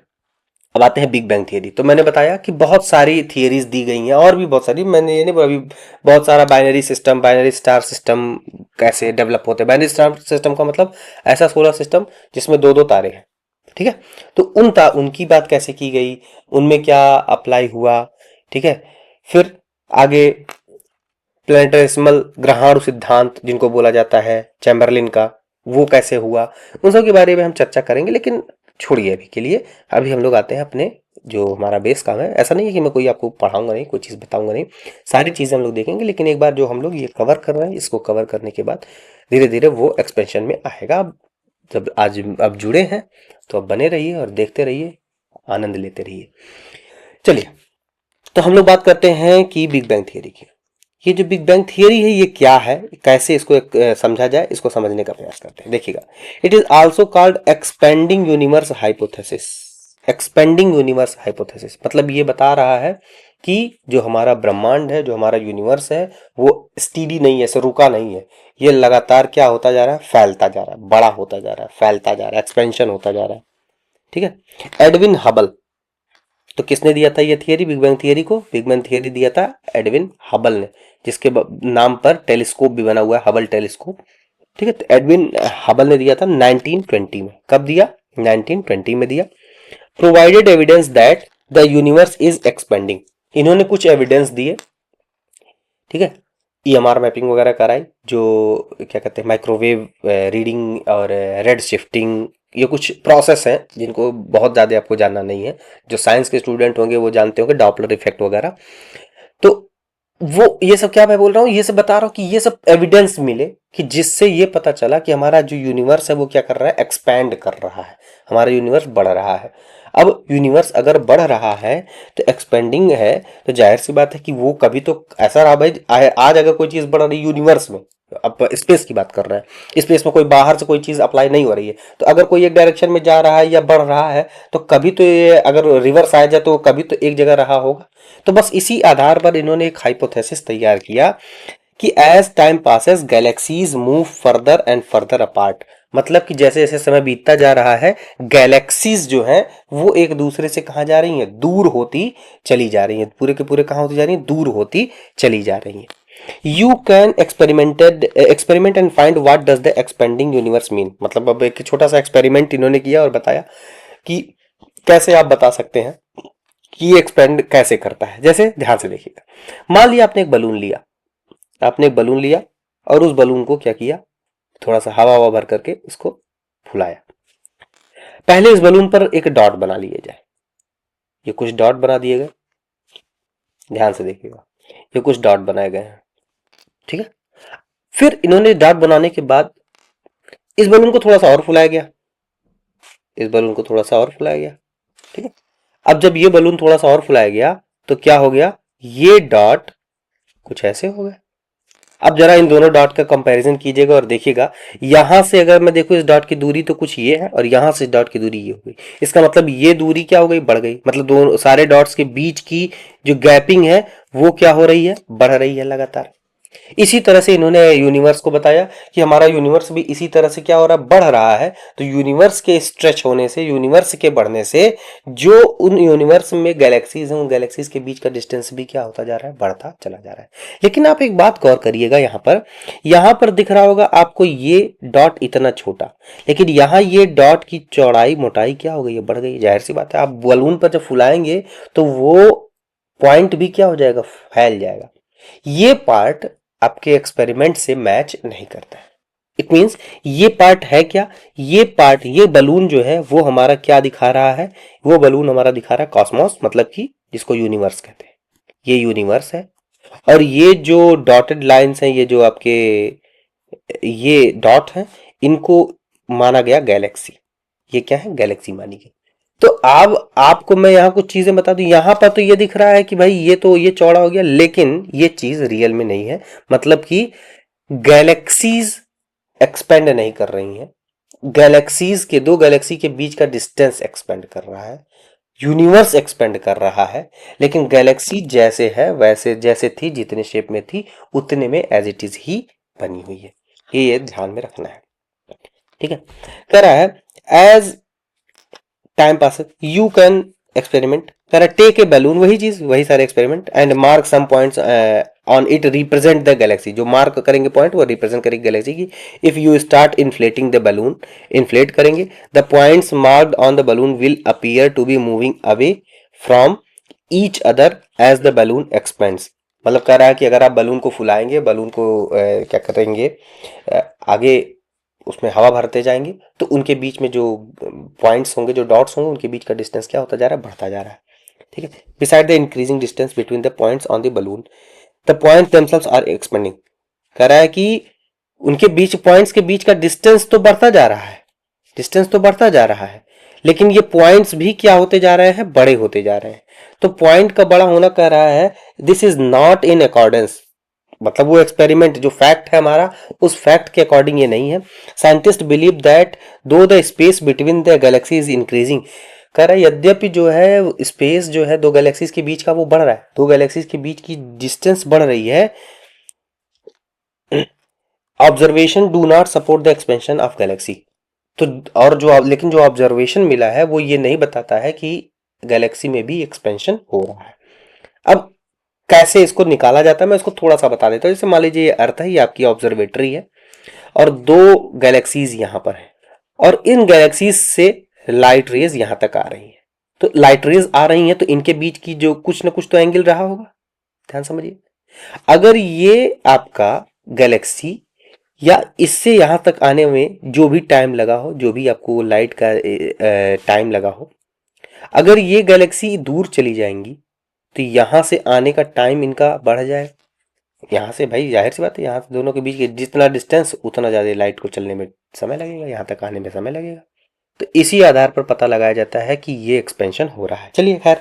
अब आते हैं बिग बैंग थियरी। तो मैंने बताया कि बहुत सारी थियरीज दी गई हैं, और भी बहुत सारी, मैंने ये नहीं बोला, अभी बहुत सारा binary system, binary star system कैसे डेवलप होते हैं। बाइनरी स्टार सिस्टम का मतलब ऐसा सोलर सिस्टम जिसमें दो दो तारे हैं। ठीक है, तो उनकी बात कैसे की गई, उनमें क्या अप्लाई हुआ। ठीक है, फिर आगे प्लैनेटेसिमल ग्रहाणु सिद्धांत जिनको बोला जाता है चैम्बरलिन का, वो कैसे हुआ, उन सब के बारे में हम चर्चा करेंगे, लेकिन छोड़िए अभी के लिए। अभी हम लोग आते हैं अपने जो हमारा बेस काम है। ऐसा नहीं है कि मैं कोई आपको पढ़ाऊंगा नहीं, कोई चीज़ बताऊंगा नहीं, सारी चीज़ें हम लोग देखेंगे, लेकिन एक बार जो हम लोग ये कवर कर रहे हैं, इसको कवर करने के बाद धीरे धीरे वो एक्सपेंशन में आएगा। जब आज अब जुड़े हैं तो अब बने रहिए और देखते रहिए, आनंद लेते रहिए। चलिए, तो हम लोग बात करते हैं कि बिग बैंग थियरी की। ये जो बिग बैंग थियरी है ये क्या है, कैसे इसको समझा जाए, इसको समझने का प्रयास करते हैं। देखिएगा, it is also called expanding universe hypothesis. Expanding universe hypothesis मतलब ये बता रहा है कि जो हमारा ब्रह्मांड है, जो हमारा यूनिवर्स है, वो स्टीडी नहीं है, ऐसे रुका नहीं है, ये लगातार क्या होता जा रहा है, फैलता जा रहा है, बड़ा होता जा रहा है, फैलता जा रहा है, एक्सपेंशन होता जा रहा है। ठीक है। एडविन हबल, तो किसने दिया था ये थियरी, बिग बैंग थियरी को? बिग बैंग थियरी दिया था एडविन हबल ने, जिसके नाम पर टेलीस्कोप भी बना हुआ है, हबल टेलीस्कोप। ठीक है। तो एडविन हबल ने दिया था 1920 में। कब दिया? 1920 में दिया। Provided evidence that the universe is expanding, इन्होंने कुछ एविडेंस दिए। ठीक है। ईएमआर मैपिंग वगैरह कराई, जो क्या कहते हैं, माइक्रोवेव रीडिंग और रेड शिफ्टिंग, ये कुछ प्रोसेस हैं जिनको बहुत ज़्यादा आपको जानना नहीं है। जो साइंस के स्टूडेंट होंगे वो जानते होंगे, डॉपलर इफेक्ट वगैरह। तो वो ये सब क्या मैं बोल रहा हूँ, ये सब बता रहा हूँ कि ये सब एविडेंस मिले कि जिससे ये पता चला कि हमारा जो यूनिवर्स है वो क्या कर रहा है, एक्सपैंड कर रहा है, हमारा यूनिवर्स बढ़ रहा है। अब यूनिवर्स अगर बढ़ रहा है तो एक्सपेंडिंग है, तो जाहिर सी बात है कि वो कभी तो ऐसा रहा भाई, आज अगर कोई चीज बढ़ रही है यूनिवर्स में, अब स्पेस की बात कर रहे हैं, स्पेस में कोई बाहर से कोई चीज अप्लाई नहीं हो रही है, तो अगर कोई एक डायरेक्शन में जा रहा है या बढ़ रहा है तो कभी तो ये अगर रिवर्स आ जाए तो कभी तो एक जगह रहा होगा। तो बस इसी आधार पर इन्होंने एक हाइपोथेसिस तैयार किया कि as time passes galaxies move further and further apart, मतलब कि जैसे जैसे समय बीतता जा रहा है, गैलेक्सीज जो हैं वो एक दूसरे से कहाँ जा रही हैं, दूर होती चली जा रही हैं, पूरे के पूरे कहाँ होती जा रही हैं, दूर होती चली जा रही हैं। You can experiment and find what does the expanding universe mean, मतलब अब एक छोटा सा एक्सपेरिमेंट इन्होंने किया और बताया कि कैसे आप बता सकते हैं कि ये एक्सपेंड कैसे करता है। जैसे ध्यान से देखिएगा, मान लिया आपने एक बलून लिया, आपने एक बलून लिया और उस बलून को क्या किया, थोड़ा सा हवा हवा भर करके उसको फुलाया। पहले इस बलून पर एक डॉट बना लिए जाए, ये कुछ डॉट बना दिए गए, ध्यान से देखिएगा, ये कुछ डॉट बनाए गए हैं। ठीक है। फिर इन्होंने डॉट बनाने के बाद इस बलून को थोड़ा सा और फुलाया गया, इस बलून को थोड़ा सा और फुलाया गया। ठीक है। अब जब ये बलून थोड़ा सा और फुलाया गया तो क्या हो गया, ये डॉट कुछ ऐसे हो गए। अब जरा इन दोनों डॉट का कंपैरिजन कीजिएगा और देखिएगा, यहां से अगर मैं देखूं इस डॉट की दूरी तो कुछ ये है और यहां से इस डॉट की दूरी ये हो गई। इसका मतलब ये दूरी क्या हो गई, बढ़ गई, मतलब दोनों सारे डॉट्स के बीच की जो गैपिंग है वो क्या हो रही है, बढ़ रही है लगातार। इसी तरह से इन्होंने यूनिवर्स को बताया कि हमारा यूनिवर्स भी इसी तरह से क्या हो रहा है, बढ़ रहा है। तो यूनिवर्स के स्ट्रेच होने से, यूनिवर्स के बढ़ने से जो उन यूनिवर्स में गैलेक्सीज हैं, उन गैलेक्सीज के बीच का डिस्टेंस भी क्या होता जा रहा है, बढ़ता चला जा रहा है। लेकिन आप एक बात गौर करिएगा, यहां पर दिख रहा होगा आपको ये डॉट इतना छोटा, लेकिन यहां ये डॉट की चौड़ाई मोटाई क्या हो गई है, बढ़ गई। जाहिर सी बात है, आप बलून पर जब फुलाएंगे तो वो पॉइंट भी क्या हो जाएगा, फैल जाएगा। ये पार्ट आपके एक्सपेरिमेंट से मैच नहीं करता है। इट मींस ये पार्ट है क्या, ये पार्ट, ये बलून जो है वो हमारा क्या दिखा रहा है, वो बलून हमारा दिखा रहा है कॉस्मोस, मतलब कि जिसको यूनिवर्स कहते हैं, ये यूनिवर्स है। और ये जो डॉटेड लाइंस हैं, ये जो आपके ये डॉट हैं, इनको माना गया गैलेक्सी। ये क्या है, गैलेक्सी मानी गई। तो अब आपको मैं यहां कुछ चीजें बता दूं, यहां पर तो ये दिख रहा है कि भाई ये तो ये चौड़ा हो गया, लेकिन ये चीज रियल में नहीं है। मतलब कि गैलेक्सीज एक्सपेंड नहीं कर रही हैं, गैलेक्सीज के, दो गैलेक्सी के बीच का डिस्टेंस एक्सपेंड कर रहा है, यूनिवर्स एक्सपेंड कर रहा है, लेकिन गैलेक्सी जैसे है वैसे, जैसे थी, जितने शेप में थी उतने में एज इट इज ही बनी हुई है। ये ध्यान में रखना है। ठीक है। कह रहा है as time pass you can experiment, कह रहा है टेक ए बैलून, वही चीज, वही सारे experiment, and mark some points on it represent the galaxy, जो मार्क करेंगे पॉइंट वो रिप्रेजेंट करेंगे गैलेक्सी की। If you start inflating the balloon, inflate करेंगे, the points marked on the balloon will appear to be moving away from each other as the balloon expands. मतलब कह रहा है कि अगर आप बैलून को फुलाएंगे, बैलून को क्या करेंगे, आगे उसमें हवा भरते जाएंगे, तो उनके बीच में जो पॉइंट्स होंगे, जो डॉट्स होंगे, उनके बीच का डिस्टेंस क्या होता जा रहा है, बढ़ता जा रहा है। ठीक है। Beside the increasing distance between the points on the balloon the point themselves are expanding. कह रहा है कि उनके बीच पॉइंट्स के बीच का डिस्टेंस तो बढ़ता जा रहा है, डिस्टेंस तो बढ़ता जा रहा है, लेकिन ये पॉइंट्स भी क्या होते जा रहे हैं, बड़े होते जा रहे हैं। तो पॉइंट का बड़ा होना कह रहा है this is not in accordance, मतलब वो एक्सपेरिमेंट जो फैक्ट है हमारा उस फैक्ट के अकॉर्डिंग ये नहीं है। साइंटिस्ट बिलीव दैट दो the space between the Galaxy is increasing. कह रहा है यद्यपि जो है स्पेस जो है दो गैलेक्सीज के बीच का वो बढ़ रहा है, दो गैलेक्सीज के बीच की डिस्टेंस बढ़ रही है। Observation do not support the expansion of Galaxy. तो और जो लेकिन जो ऑब्जर्वेशन मिला है वो ये नहीं बताता है कि गैलेक्सी में भी एक्सपेंशन हो रहा है। अब कैसे इसको निकाला जाता है मैं इसको थोड़ा सा बता देता हूँ। जैसे मान लीजिए ये अर्थ है, ये आपकी ऑब्जर्वेटरी है और दो गैलेक्सीज यहां पर है और इन गैलेक्सीज से लाइट रेज यहां तक आ रही है। तो लाइट रेज आ रही है तो इनके बीच की जो कुछ ना कुछ तो एंगल रहा होगा, ध्यान समझिए। अगर ये आपका गैलेक्सी या इससे यहां तक आने में जो भी टाइम लगा हो, जो भी आपको लाइट का टाइम लगा हो, अगर ये गैलेक्सी दूर चली जाएंगी तो यहां से आने का टाइम इनका बढ़ जाए। यहाँ से भाई जाहिर सी बात है, यहाँ से दोनों के बीच के जितना डिस्टेंस उतना ज़्यादा लाइट को चलने में समय लगेगा, यहाँ तक आने में समय लगेगा। तो इसी आधार पर पता लगाया जाता है कि ये एक्सपेंशन हो रहा है। चलिए खैर,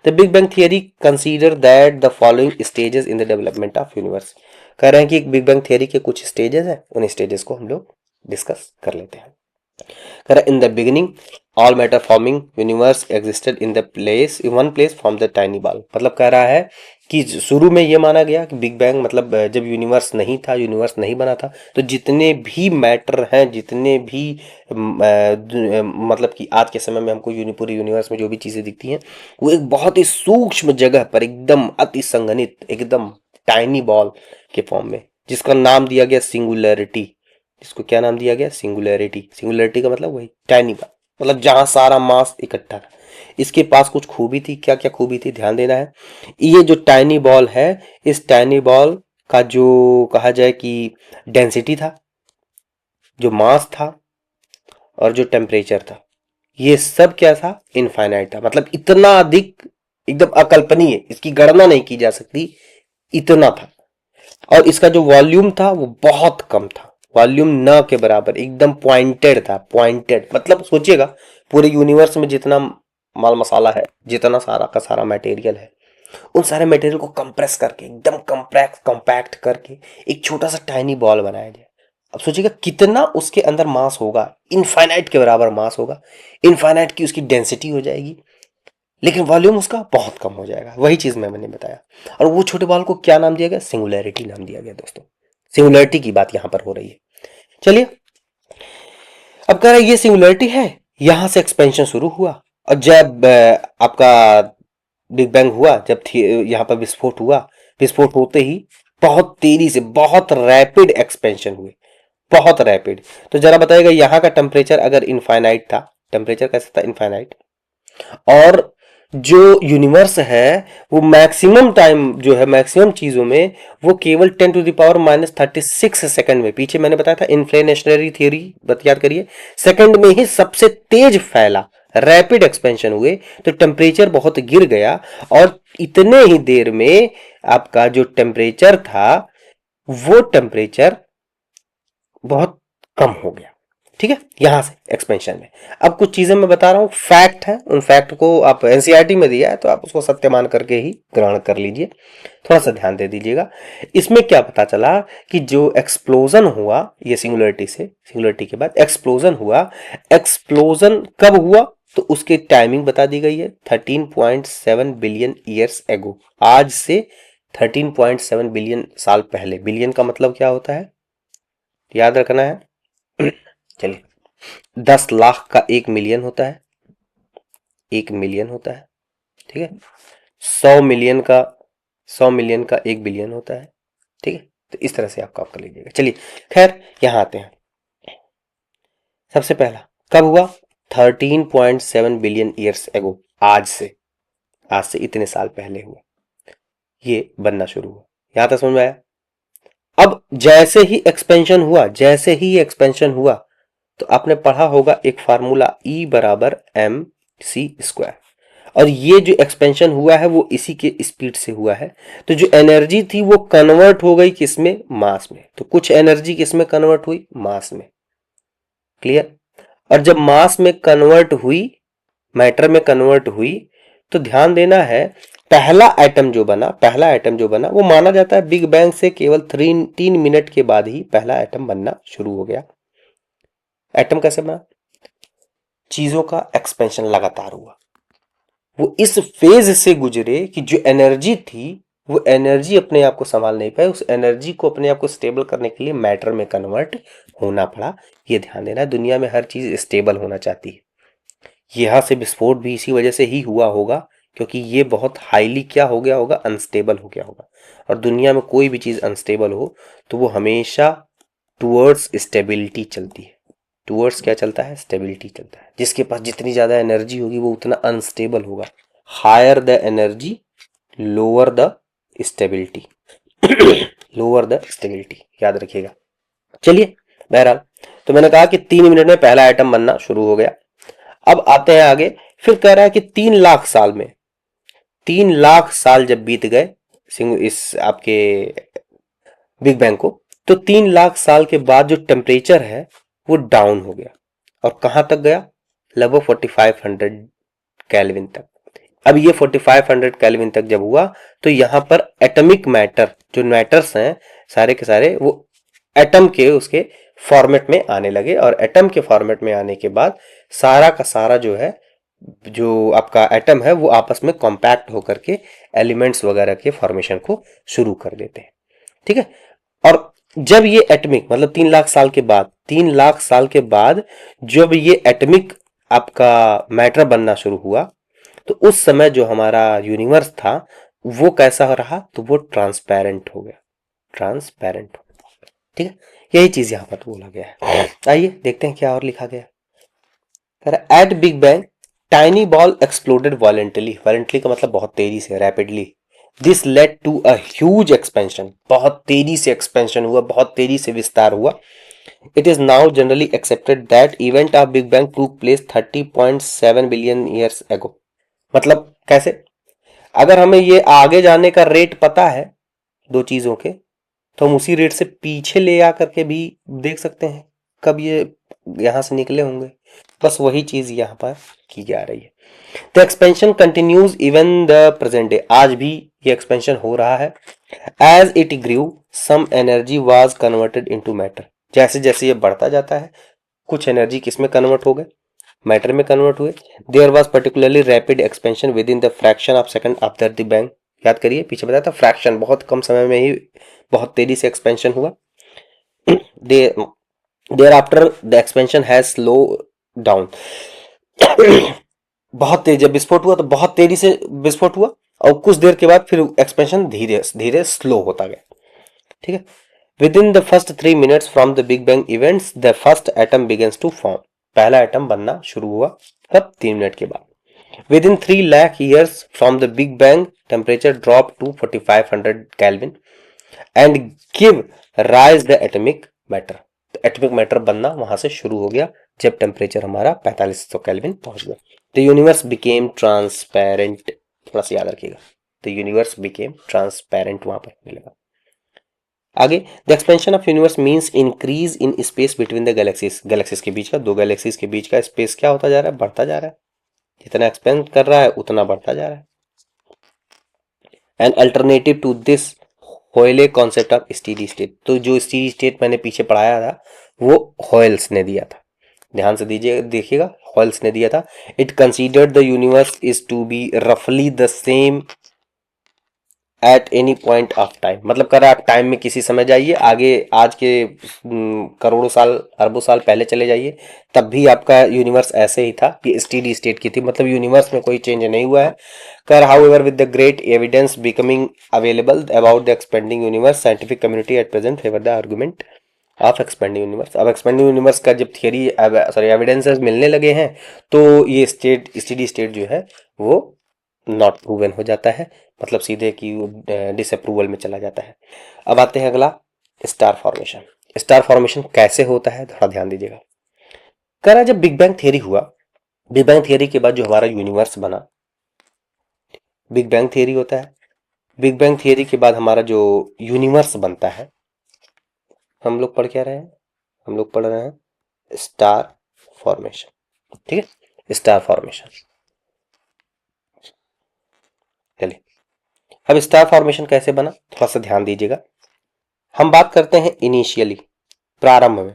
the big bang theory consider that the following stages in the development of universe. कह रहे हैं कि बिग बैंग थियरी के कुछ स्टेजेस हैं, उन स्टेजेस को हम लोग डिस्कस कर लेते हैं। कह रहा है in the beginning all matter forming universe existed in the place in one place from the tiny ball. मतलब कह रहा है कि शुरू में ये माना गया कि बिग बैंग मतलब जब यूनिवर्स नहीं था, यूनिवर्स नहीं बना था, तो जितने भी मैटर हैं, जितने भी मतलब कि आज के समय में हमको पूरे यूनिवर्स में जो भी चीजें दिखती हैं वो एक बहुत ही सूक्ष्म जगह पर एकदम अति संघनित, एकदम टाइनी बॉल के फॉर्म में, जिसका नाम दिया गया सिंगुलैरिटी। जिसको क्या नाम दिया गया, सिंगुलैरिटी। सिंगुलैरिटी का मतलब वही टाइनी बॉल, मतलब जहां सारा मास इकट्ठा था। इसके पास कुछ खूबी थी, क्या क्या खूबी थी ध्यान देना है। ये जो टाइनी बॉल है, इस टाइनी बॉल का जो कहा जाए कि डेंसिटी था, जो मास था और जो टेम्परेचर था, ये सब क्या था, इनफाइनाइट था। मतलब इतना अधिक, एकदम अकल्पनीय, इसकी गणना नहीं की जा सकती, इतना था। और इसका जो वॉल्यूम था वो बहुत कम था, वॉल्यूम न के बराबर, एकदम पॉइंटेड था। पॉइंटेड मतलब सोचिएगा पूरे यूनिवर्स में जितना माल मसाला है, जितना सारा का सारा मटेरियल है, उन सारे मटेरियल को कंप्रेस करके एकदम कॉम्पैक्ट करके एक छोटा सा टाइनी बॉल बनाया जाए। अब सोचिएगा कितना उसके अंदर मास होगा, इनफाइनाइट के बराबर मास होगा, इनफाइनाइट की उसकी डेंसिटी हो जाएगी, लेकिन वॉल्यूम उसका बहुत कम हो जाएगा। वही चीज मैंने बताया। और वो छोटे बॉल को क्या नाम दिया गया, सिंगुलैरिटी नाम दिया गया। दोस्तों सिंगुलैरिटी की बात यहां पर हो रही है। चलिए अब कह रहा है ये सिंगुलैरिटी है, यहां से एक्सपेंशन शुरू हुआ और जब आपका बिग बैंग हुआ, जब यहां पर विस्फोट हुआ, विस्फोट होते ही बहुत तेजी से बहुत रैपिड एक्सपेंशन हुए, बहुत रैपिड। तो जरा बताइएगा यहाँ का टेम्परेचर अगर इनफाइनाइट था, टेम्परेचर कैसा था, इनफाइनाइट, और जो यूनिवर्स है वो मैक्सिमम टाइम जो है, मैक्सिमम चीजों में वो केवल 10⁻⁻36 सेकंड में, पीछे मैंने बताया था इन्फ्लेशनरी थ्योरी, याद करिए, सेकंड में ही सबसे तेज फैला, रैपिड एक्सपेंशन हुए, तो टेम्परेचर बहुत गिर गया और इतने ही देर में आपका जो टेम्परेचर था वो टेम्परेचर बहुत कम हो गया। ठीक है, यहां से एक्सपेंशन में। अब कुछ चीजें मैं बता रहा हूं, फैक्ट है, उन फैक्ट को आप एनसीईआरटी में दिया है तो आप उसको सत्य मान करके ही ग्रहण कर लीजिए, थोड़ा सा ध्यान दे दीजिएगा। इसमें क्या पता चला कि जो एक्सप्लोजन हुआ, ये सिंगुलरिटी से, सिंगुलरिटी के बाद एक्सप्लोजन हुआ, एक्सप्लोजन कब हुआ तो उसकी टाइमिंग बता दी गई है 13.7 बिलियन ईयर्स एगो, आज से 13.7 बिलियन साल पहले। बिलियन का मतलब क्या होता है, याद रखना है। चलिए 10 लाख का 1 मिलियन होता है, 1 मिलियन होता है, ठीक है। 100 मिलियन का 100 मिलियन का 1 बिलियन होता है, ठीक है। तो इस तरह से आप कर लीजिएगा। चलिए खैर यहां आते हैं। सबसे पहला कब हुआ, 13.7 बिलियन ईयर्स एगो, आज से इतने साल पहले हुआ, ये बनना शुरू हुआ। यहां तक समझ में आया। अब जैसे ही एक्सपेंशन हुआ, जैसे ही एक्सपेंशन हुआ, तो आपने पढ़ा होगा एक फार्मूला E बराबर mc स्क्वायर। और ये जो एक्सपेंशन हुआ है वो इसी के स्पीड से हुआ है। तो जो एनर्जी थी वो कन्वर्ट हो गई किसमें, मास में। तो कुछ एनर्जी किसमें कन्वर्ट हुई, मास में। क्लियर। और जब मास में कन्वर्ट हुई, मैटर में कन्वर्ट हुई, तो ध्यान देना है पहला एटम जो बना वो माना जाता है बिग बैंग से केवल 3 मिनट के बाद ही पहला एटम बनना शुरू हो गया। एटम कैसे बना, चीजों का एक्सपेंशन लगातार हुआ, वो इस फेज से गुजरे कि जो एनर्जी थी वो एनर्जी अपने आप को संभाल नहीं पाए, उस एनर्जी को अपने आप को स्टेबल करने के लिए मैटर में कन्वर्ट होना पड़ा। ये ध्यान देना है, दुनिया में हर चीज स्टेबल होना चाहती है। यहाँ से विस्फोट भी इसी वजह से ही हुआ होगा, क्योंकि ये बहुत हाईली क्या हो गया होगा, अनस्टेबल हो गया होगा। और दुनिया में कोई भी चीज अनस्टेबल हो तो वो हमेशा टुवर्ड्स स्टेबिलिटी चलती है। टुवर्ड्स क्या चलता है, स्टेबिलिटी चलता है। जिसके पास जितनी ज्यादा एनर्जी होगी वो उतना अनस्टेबल होगा। Higher the energy lower the stability lower the stability, याद रखिएगा। चलिए, बहरहाल तो मैंने कहा कि 3 मिनट में पहला आइटम बनना शुरू हो गया। अब आते हैं आगे, फिर कह रहा है कि 3 लाख साल में, 3 लाख साल जब बीत गए इस आपके बिग बैंग को, तो 3 लाख साल के बाद जो टेम्परेचर है वो डाउन हो गया। और कहां तक गया, लगभग 4500 केल्विन तक। अब ये 4500 केल्विन तक जब हुआ तो यहां पर एटॉमिक मैटर, जो मैटर्स हैं सारे के सारे, वो एटम के उसके फॉर्मेट में आने लगे। और एटम के फॉर्मेट में आने के बाद सारा का सारा जो है, जो आपका एटम है वो आपस में कॉम्पैक्ट होकर के एलिमेंट्स वगैरह के फॉर्मेशन को शुरू कर देते हैं। ठीक है। और जब ये एटमिक, मतलब 3 लाख साल के बाद, 3 लाख साल के बाद जब ये एटमिक आपका मैटर बनना शुरू हुआ, तो उस समय जो हमारा यूनिवर्स था वो कैसा रहा, तो वो ट्रांसपेरेंट हो गया, ट्रांसपेरेंट। ठीक है, यही चीज यहां पर बोला गया है। आइए देखते हैं क्या और लिखा गया है। At big bang tiny ball exploded violently, violently का मतलब बहुत तेजी से, rapidly. This led to a huge expansion, बहुत तेजी से एक्सपेंशन हुआ, बहुत तेजी से विस्तार हुआ। It is now generally accepted that event of big bang टूक प्लेस 30.7 बिलियन ईयर्स एगो। मतलब कैसे, अगर हमें ये आगे जाने का रेट पता है दो चीजों के, तो हम उसी रेट से पीछे ले आकर के भी देख सकते हैं कब ये यहां से निकले होंगे। बस वही चीज यहां पर की जा रही है। The expansion continues even the present day, आज भी ये एक्सपेंशन हो रहा है। As it grew some energy was converted into matter, जैसे जैसे ये बढ़ता जाता है कुछ एनर्जी किस में कन्वर्ट हो गए, मैटर में कन्वर्ट हुए। There was particularly rapid expansion within the fraction of second after the bang, याद करिए पीछे बताया था, फ्रैक्शन, बहुत कम समय में ही बहुत तेजी से एक्सपेंशन हुआ। Thereafter the expansion has slow down बहुत तेज, जब विस्फोट हुआ तो बहुत तेजी से विस्फोट हुआ और कुछ देर के बाद फिर एक्सपेंशन धीरे धीरे स्लो होता गया। ठीक है। Within the first 3 minutes from the big bang events the first atom begins to form, पहला एटम बनना शुरू हुआ तब 3 मिनट के बाद। Within 3 lakh years from the Big Bang, temperature dropped to 4500 Kelvin and give rise the atomic matter. तो atomic matter बनना वहां से शुरू हो गया जब टेम्परेचर हमारा 4500 केल्विन पहुंच गया। द यूनिवर्स बिकेम ट्रांसपेरेंट, थोड़ा सा याद रखिएगा, द यूनिवर्स बिकेम ट्रांसपेरेंट वहां पर होने लगा। आगे, the expansion of universe means increase in space between the galaxies, galaxies के बीच का, दो गैलेक्सीज के बीच का स्पेस क्या होता जा रहा है, बढ़ता जा रहा है। जितना एक्सपेंड कर रहा है उतना बढ़ता जा रहा है। An alternative to this Hoyle concept of steady state, तो जो स्टीडी स्टेट मैंने पीछे पढ़ाया था वो हॉयल्स ने दिया था, ध्यान से दीजिए देखिएगा, हॉयल्स ने दिया था। It considered the universe is to be रफली the same at any point of time, मतलब कर रहा है आप टाइम में किसी समय जाइए आगे, आज के करोड़ों साल अरबों साल पहले चले जाइए, तब भी आपका यूनिवर्स ऐसे ही था कि स्टीडी स्टेट की थी, मतलब यूनिवर्स में कोई चेंज नहीं हुआ है। कर however with the great evidence becoming available about the expanding universe, scientific community at present favour the argument of expanding universe. अब एक्सपेंडिंग यूनिवर्स का जब थियरी सॉरी एविडेंसेस मिलने लगे हैं तो ये स्टीडी स्टेट जो है वो नॉट प्रूवन हो जाता है, मतलब सीधे कि डिसअप्रूवल में चला जाता है। अब आते हैं अगला, स्टार फॉर्मेशन। स्टार फॉर्मेशन कैसे होता है थोड़ा ध्यान दीजिएगा। कह रहा जब बिग बैंग थियरी हुआ, बिग बैंग थियरी के बाद जो हमारा यूनिवर्स बना, बिग बैंग थियरी होता है। बिग बैंग थियरी के बाद हमारा जो यूनिवर्स बनता है, हम लोग पढ़ क्या रहे हैं, हम लोग पढ़ रहे हैं स्टार फॉर्मेशन। ठीक है, स्टार फॉर्मेशन। चलिए, अब स्टार फॉर्मेशन कैसे बना थोड़ा सा ध्यान दीजिएगा। हम बात करते हैं इनिशियली, प्रारंभ में।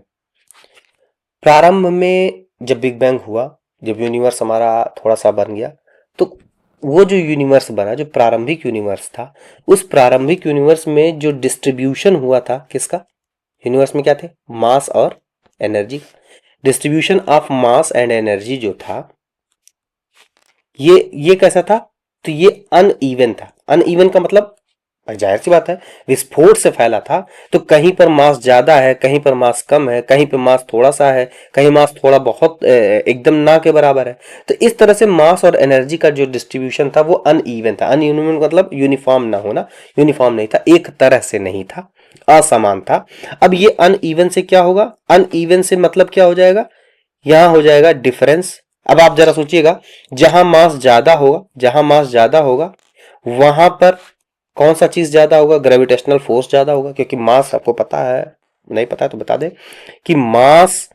प्रारंभ में जब बिग बैंग हुआ, जब यूनिवर्स हमारा थोड़ा सा बन गया, तो वो जो यूनिवर्स बना, जो प्रारंभिक यूनिवर्स था, उस प्रारंभिक यूनिवर्स में जो डिस्ट्रीब्यूशन हुआ था किसका, यूनिवर्स में क्या थे, मास और energy. Distribution of mass and energy जो था, ये कैसा था, तो ये अनइवन था। अनइवन का मतलब जाहिर सी बात है, विस्फोट से फैला था। तो कहीं पर मास ज्यादा है, कहीं पर मास कम है, कहीं पर मास थोड़ा सा है, कहीं मास थोड़ा बहुत एकदम ना के बराबर है। तो इस तरह से मास और एनर्जी का जो डिस्ट्रीब्यूशन था वो अनइवन था। अनइवन मतलब यूनिफॉर्म ना होना, यूनिफॉर्म नहीं था, एक तरह से नहीं था, असमान था। अब ये अनइवन से क्या होगा, अनइवन से मतलब क्या हो जाएगा, यहां हो जाएगा डिफरेंस। अब आप जरा सोचिएगा, जहां मास ज्यादा होगा, जहां मास ज्यादा होगा वहां पर कौन सा चीज ज्यादा होगा, ग्रेविटेशनल फोर्स ज्यादा होगा। क्योंकि मास आपको पता है, नहीं पता है तो बता दें कि मास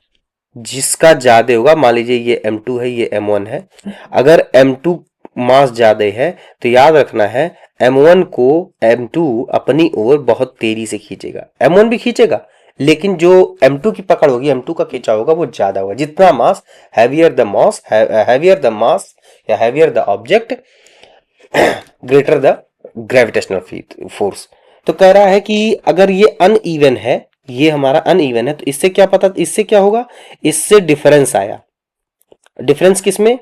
जिसका ज्यादा होगा, मान लीजिए ये M2 है, ये M1 है, अगर M2 मास ज्यादा है तो याद रखना है M1 को M2 अपनी ओर बहुत तेजी से खींचेगा। M1 भी खींचेगा, लेकिन जो M2 की पकड़ होगी, M2 का खींचा होगा वो ज्यादा होगा। जितना mass, heavier the mass, heavier the mass या heavier the object, greater the gravitational force. तो कह रहा है कि अगर ये अनइवन है, ये हमारा अनइवन है, तो इससे क्या पता, इससे क्या होगा, इससे डिफरेंस आया। डिफरेंस किसमें,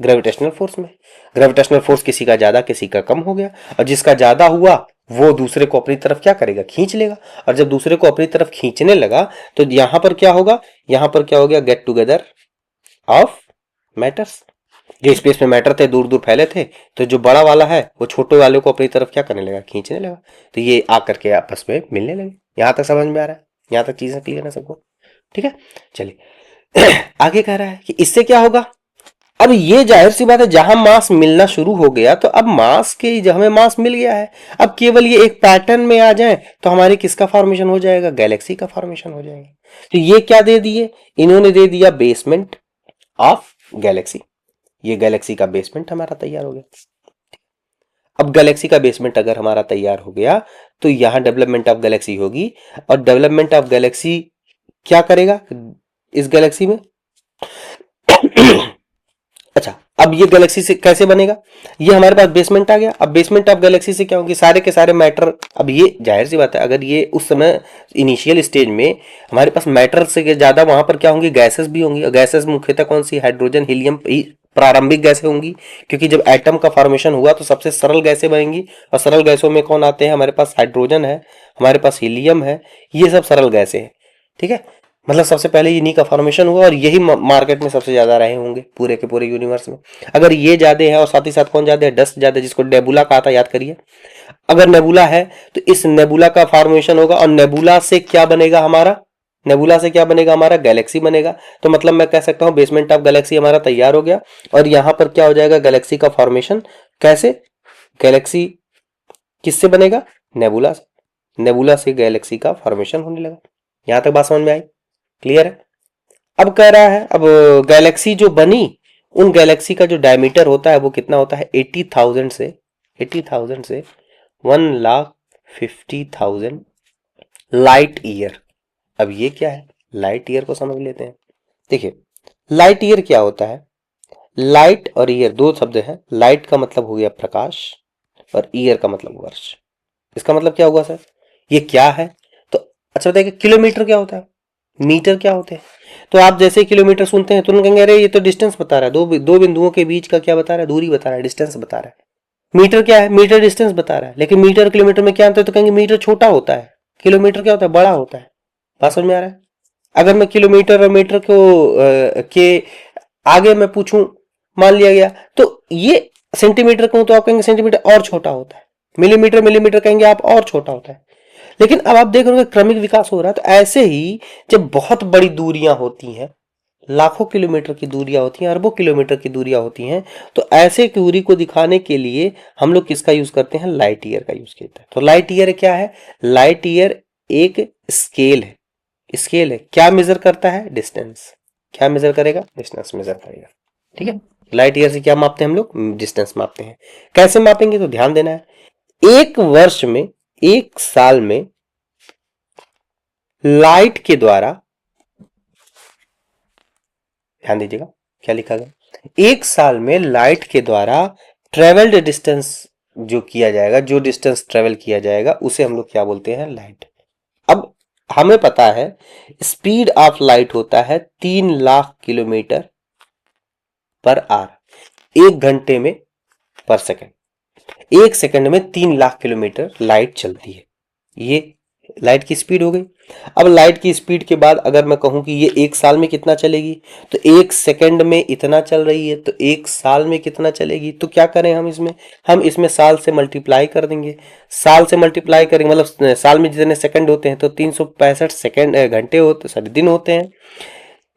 ग्रेविटेशनल फोर्स में। ग्रेविटेशनल फोर्स किसी का ज्यादा किसी का कम हो गया, और जिसका ज्यादा हुआ वो दूसरे को अपनी तरफ क्या करेगा, खींच लेगा। और जब दूसरे को अपनी तरफ खींचने लगा तो यहां पर क्या होगा, यहां पर क्या हो गया, गेट टुगेदर ऑफ मैटर्स। जो स्पेस में मैटर थे दूर दूर फैले थे, तो जो बड़ा वाला है वो छोटे वाले को अपनी तरफ क्या करने लगा, खींचने लगा। तो ये आकर के आपस में मिलने लगे। यहां तक समझ में आ रहा है, यहां तक चीजें क्लियर है सबको, ठीक है। चलिए आगे कह रहा है कि इससे क्या होगा। अब ये जाहिर सी बात है, जहां मास मिलना शुरू हो गया तो अब मास के, जब हमें मास मिल गया है, अब केवल ये एक पैटर्न में आ जाए तो हमारे किसका फॉर्मेशन हो जाएगा, गैलेक्सी का फॉर्मेशन हो जाएगा। तो ये क्या दे दिए, इन्होंने दे दिया बेसमेंट ऑफ गैलेक्सी। ये गैलेक्सी का बेसमेंट हमारा तैयार हो गया। अब गैलेक्सी का बेसमेंट अगर हमारा तैयार हो गया तो यहां डेवलपमेंट ऑफ गैलेक्सी होगी, और डेवलपमेंट ऑफ गैलेक्सी क्या करेगा इस गैलेक्सी में अच्छा, अब ये गैलेक्सी से कैसे बनेगा, ये हमारे पास बेसमेंट आ गया। अब बेसमेंट ऑफ गैलेक्सी से क्या होंगे, सारे के सारे मैटर। अब ये जाहिर सी बात है, अगर ये उस समय इनिशियल स्टेज में हमारे पास मैटर से ज्यादा वहां पर क्या होंगी, गैसेस भी होंगी। और गैसेस मुख्यतः कौन सी, हाइड्रोजन, हीलियम, प्रारंभिक गैसें होंगी। क्योंकि जब एटम का फॉर्मेशन हुआ तो सबसे सरल गैसें बनेंगी, और सरल गैसों में कौन आते हैं, हमारे पास हाइड्रोजन है, हमारे पास हीलियम है, ये सब सरल गैसें हैं, ठीक है। मतलब सबसे पहले इन्हीं का फॉर्मेशन हुआ, और यही मार्केट में सबसे ज्यादा रहे होंगे पूरे के पूरे यूनिवर्स में। अगर ये ज्यादा है, और साथ ही साथ कौन ज्यादा है, डस्ट ज्यादा, जिसको नेबुला कहा था, याद करिए। अगर नेबुला है तो इस नेबुला का फॉर्मेशन होगा, और नेबुला से क्या बनेगा हमारा, नेबुला से क्या बनेगा हमारा, गैलेक्सी बनेगा। तो मतलब मैं कह सकता हूं बेसमेंट ऑफ गैलेक्सी हमारा तैयार हो गया, और यहां पर क्या हो जाएगा, गैलेक्सी का फॉर्मेशन। कैसे, गैलेक्सी किससे बनेगा, नेबुला से। नेबुला से गैलेक्सी का फॉर्मेशन होने लगा। यहां तक बात समझ में आई, क्लियर है। अब कह रहा है, अब गैलेक्सी जो बनी, उन गैलेक्सी का जो डायमीटर होता है वो कितना होता है, 80,000 से 1,50,000 लाइट ईयर। अब ये क्या है, लाइट ईयर को समझ लेते हैं। देखिए, लाइट ईयर क्या होता है, लाइट और ईयर दो शब्द हैं। लाइट का मतलब हो गया प्रकाश, और ईयर का मतलब वर्ष। इसका मतलब क्या होगा सर, ये क्या है, तो अच्छा बताइए, किलोमीटर क्या होता है, मीटर क्या होते हैं। तो आप जैसे किलोमीटर सुनते हैं तुरंत कहेंगे अरे ये तो डिस्टेंस बता रहा है, दो बिंदुओं के बीच का क्या बता रहा है, दूरी बता रहा है, डिस्टेंस बता रहा है। मीटर क्या है, मीटर डिस्टेंस बता रहा है। लेकिन मीटर किलोमीटर में क्या अंतर है, तो कहेंगे मीटर छोटा होता है, किलोमीटर क्या होता है, बड़ा होता है। बात समझ में आ रहा है। अगर मैं किलोमीटर और मीटर को के आगे मैं पूछूं, मान लिया गया तो ये सेंटीमीटर कहूं तो आप कहेंगे सेंटीमीटर और छोटा होता है, मिलीमीटर मिलीमीटर कहेंगे आप और छोटा होता है। लेकिन अब आप देख रहे हो क्रमिक विकास हो रहा है। तो ऐसे ही जब बहुत बड़ी दूरियां होती हैं, लाखों किलोमीटर की दूरियां होती हैं, अरबों किलोमीटर की दूरियां होती हैं। तो ऐसे दूरी को दिखाने के लिए हम लोग किसका यूज करते हैं, लाइट ईयर का यूज करते हैं। तो लाइट ईयर क्या है, लाइट ईयर एक स्केल है। स्केल है, क्या मेजर करता है, डिस्टेंस। क्या मेजर करेगा, डिस्टेंस मेजर करेगा। ठीक है, लाइट ईयर से क्या मापते हैं हम लोग, डिस्टेंस मापते हैं। कैसे मापेंगे, तो ध्यान देना है, एक वर्ष में, एक साल में लाइट के द्वारा, ध्यान दीजिएगा क्या लिखा गया, एक साल में लाइट के द्वारा ट्रेवल्ड डिस्टेंस जो किया जाएगा, जो डिस्टेंस ट्रेवल किया जाएगा, उसे हम लोग क्या बोलते हैं, लाइट। अब हमें पता है स्पीड ऑफ लाइट होता है 3 लाख किलोमीटर पर आवर, एक घंटे में, पर सेकंड, एक सेकंड में 3 लाख किलोमीटर लाइट चलती है। ये लाइट की स्पीड हो गई। अब लाइट की स्पीड के बाद अगर मैं कहूं कि ये एक साल में कितना चलेगी, तो एक सेकंड में इतना चल रही है, तो एक साल में कितना चलेगी, तो क्या करें हम इसमें साल से मल्टीप्लाई कर देंगे। साल से मल्टीप्लाई करेंगे मतलब साल में जितने सेकंड होते हैं, तो 365 सेकंड घंटे होते, सॉरी दिन होते हैं।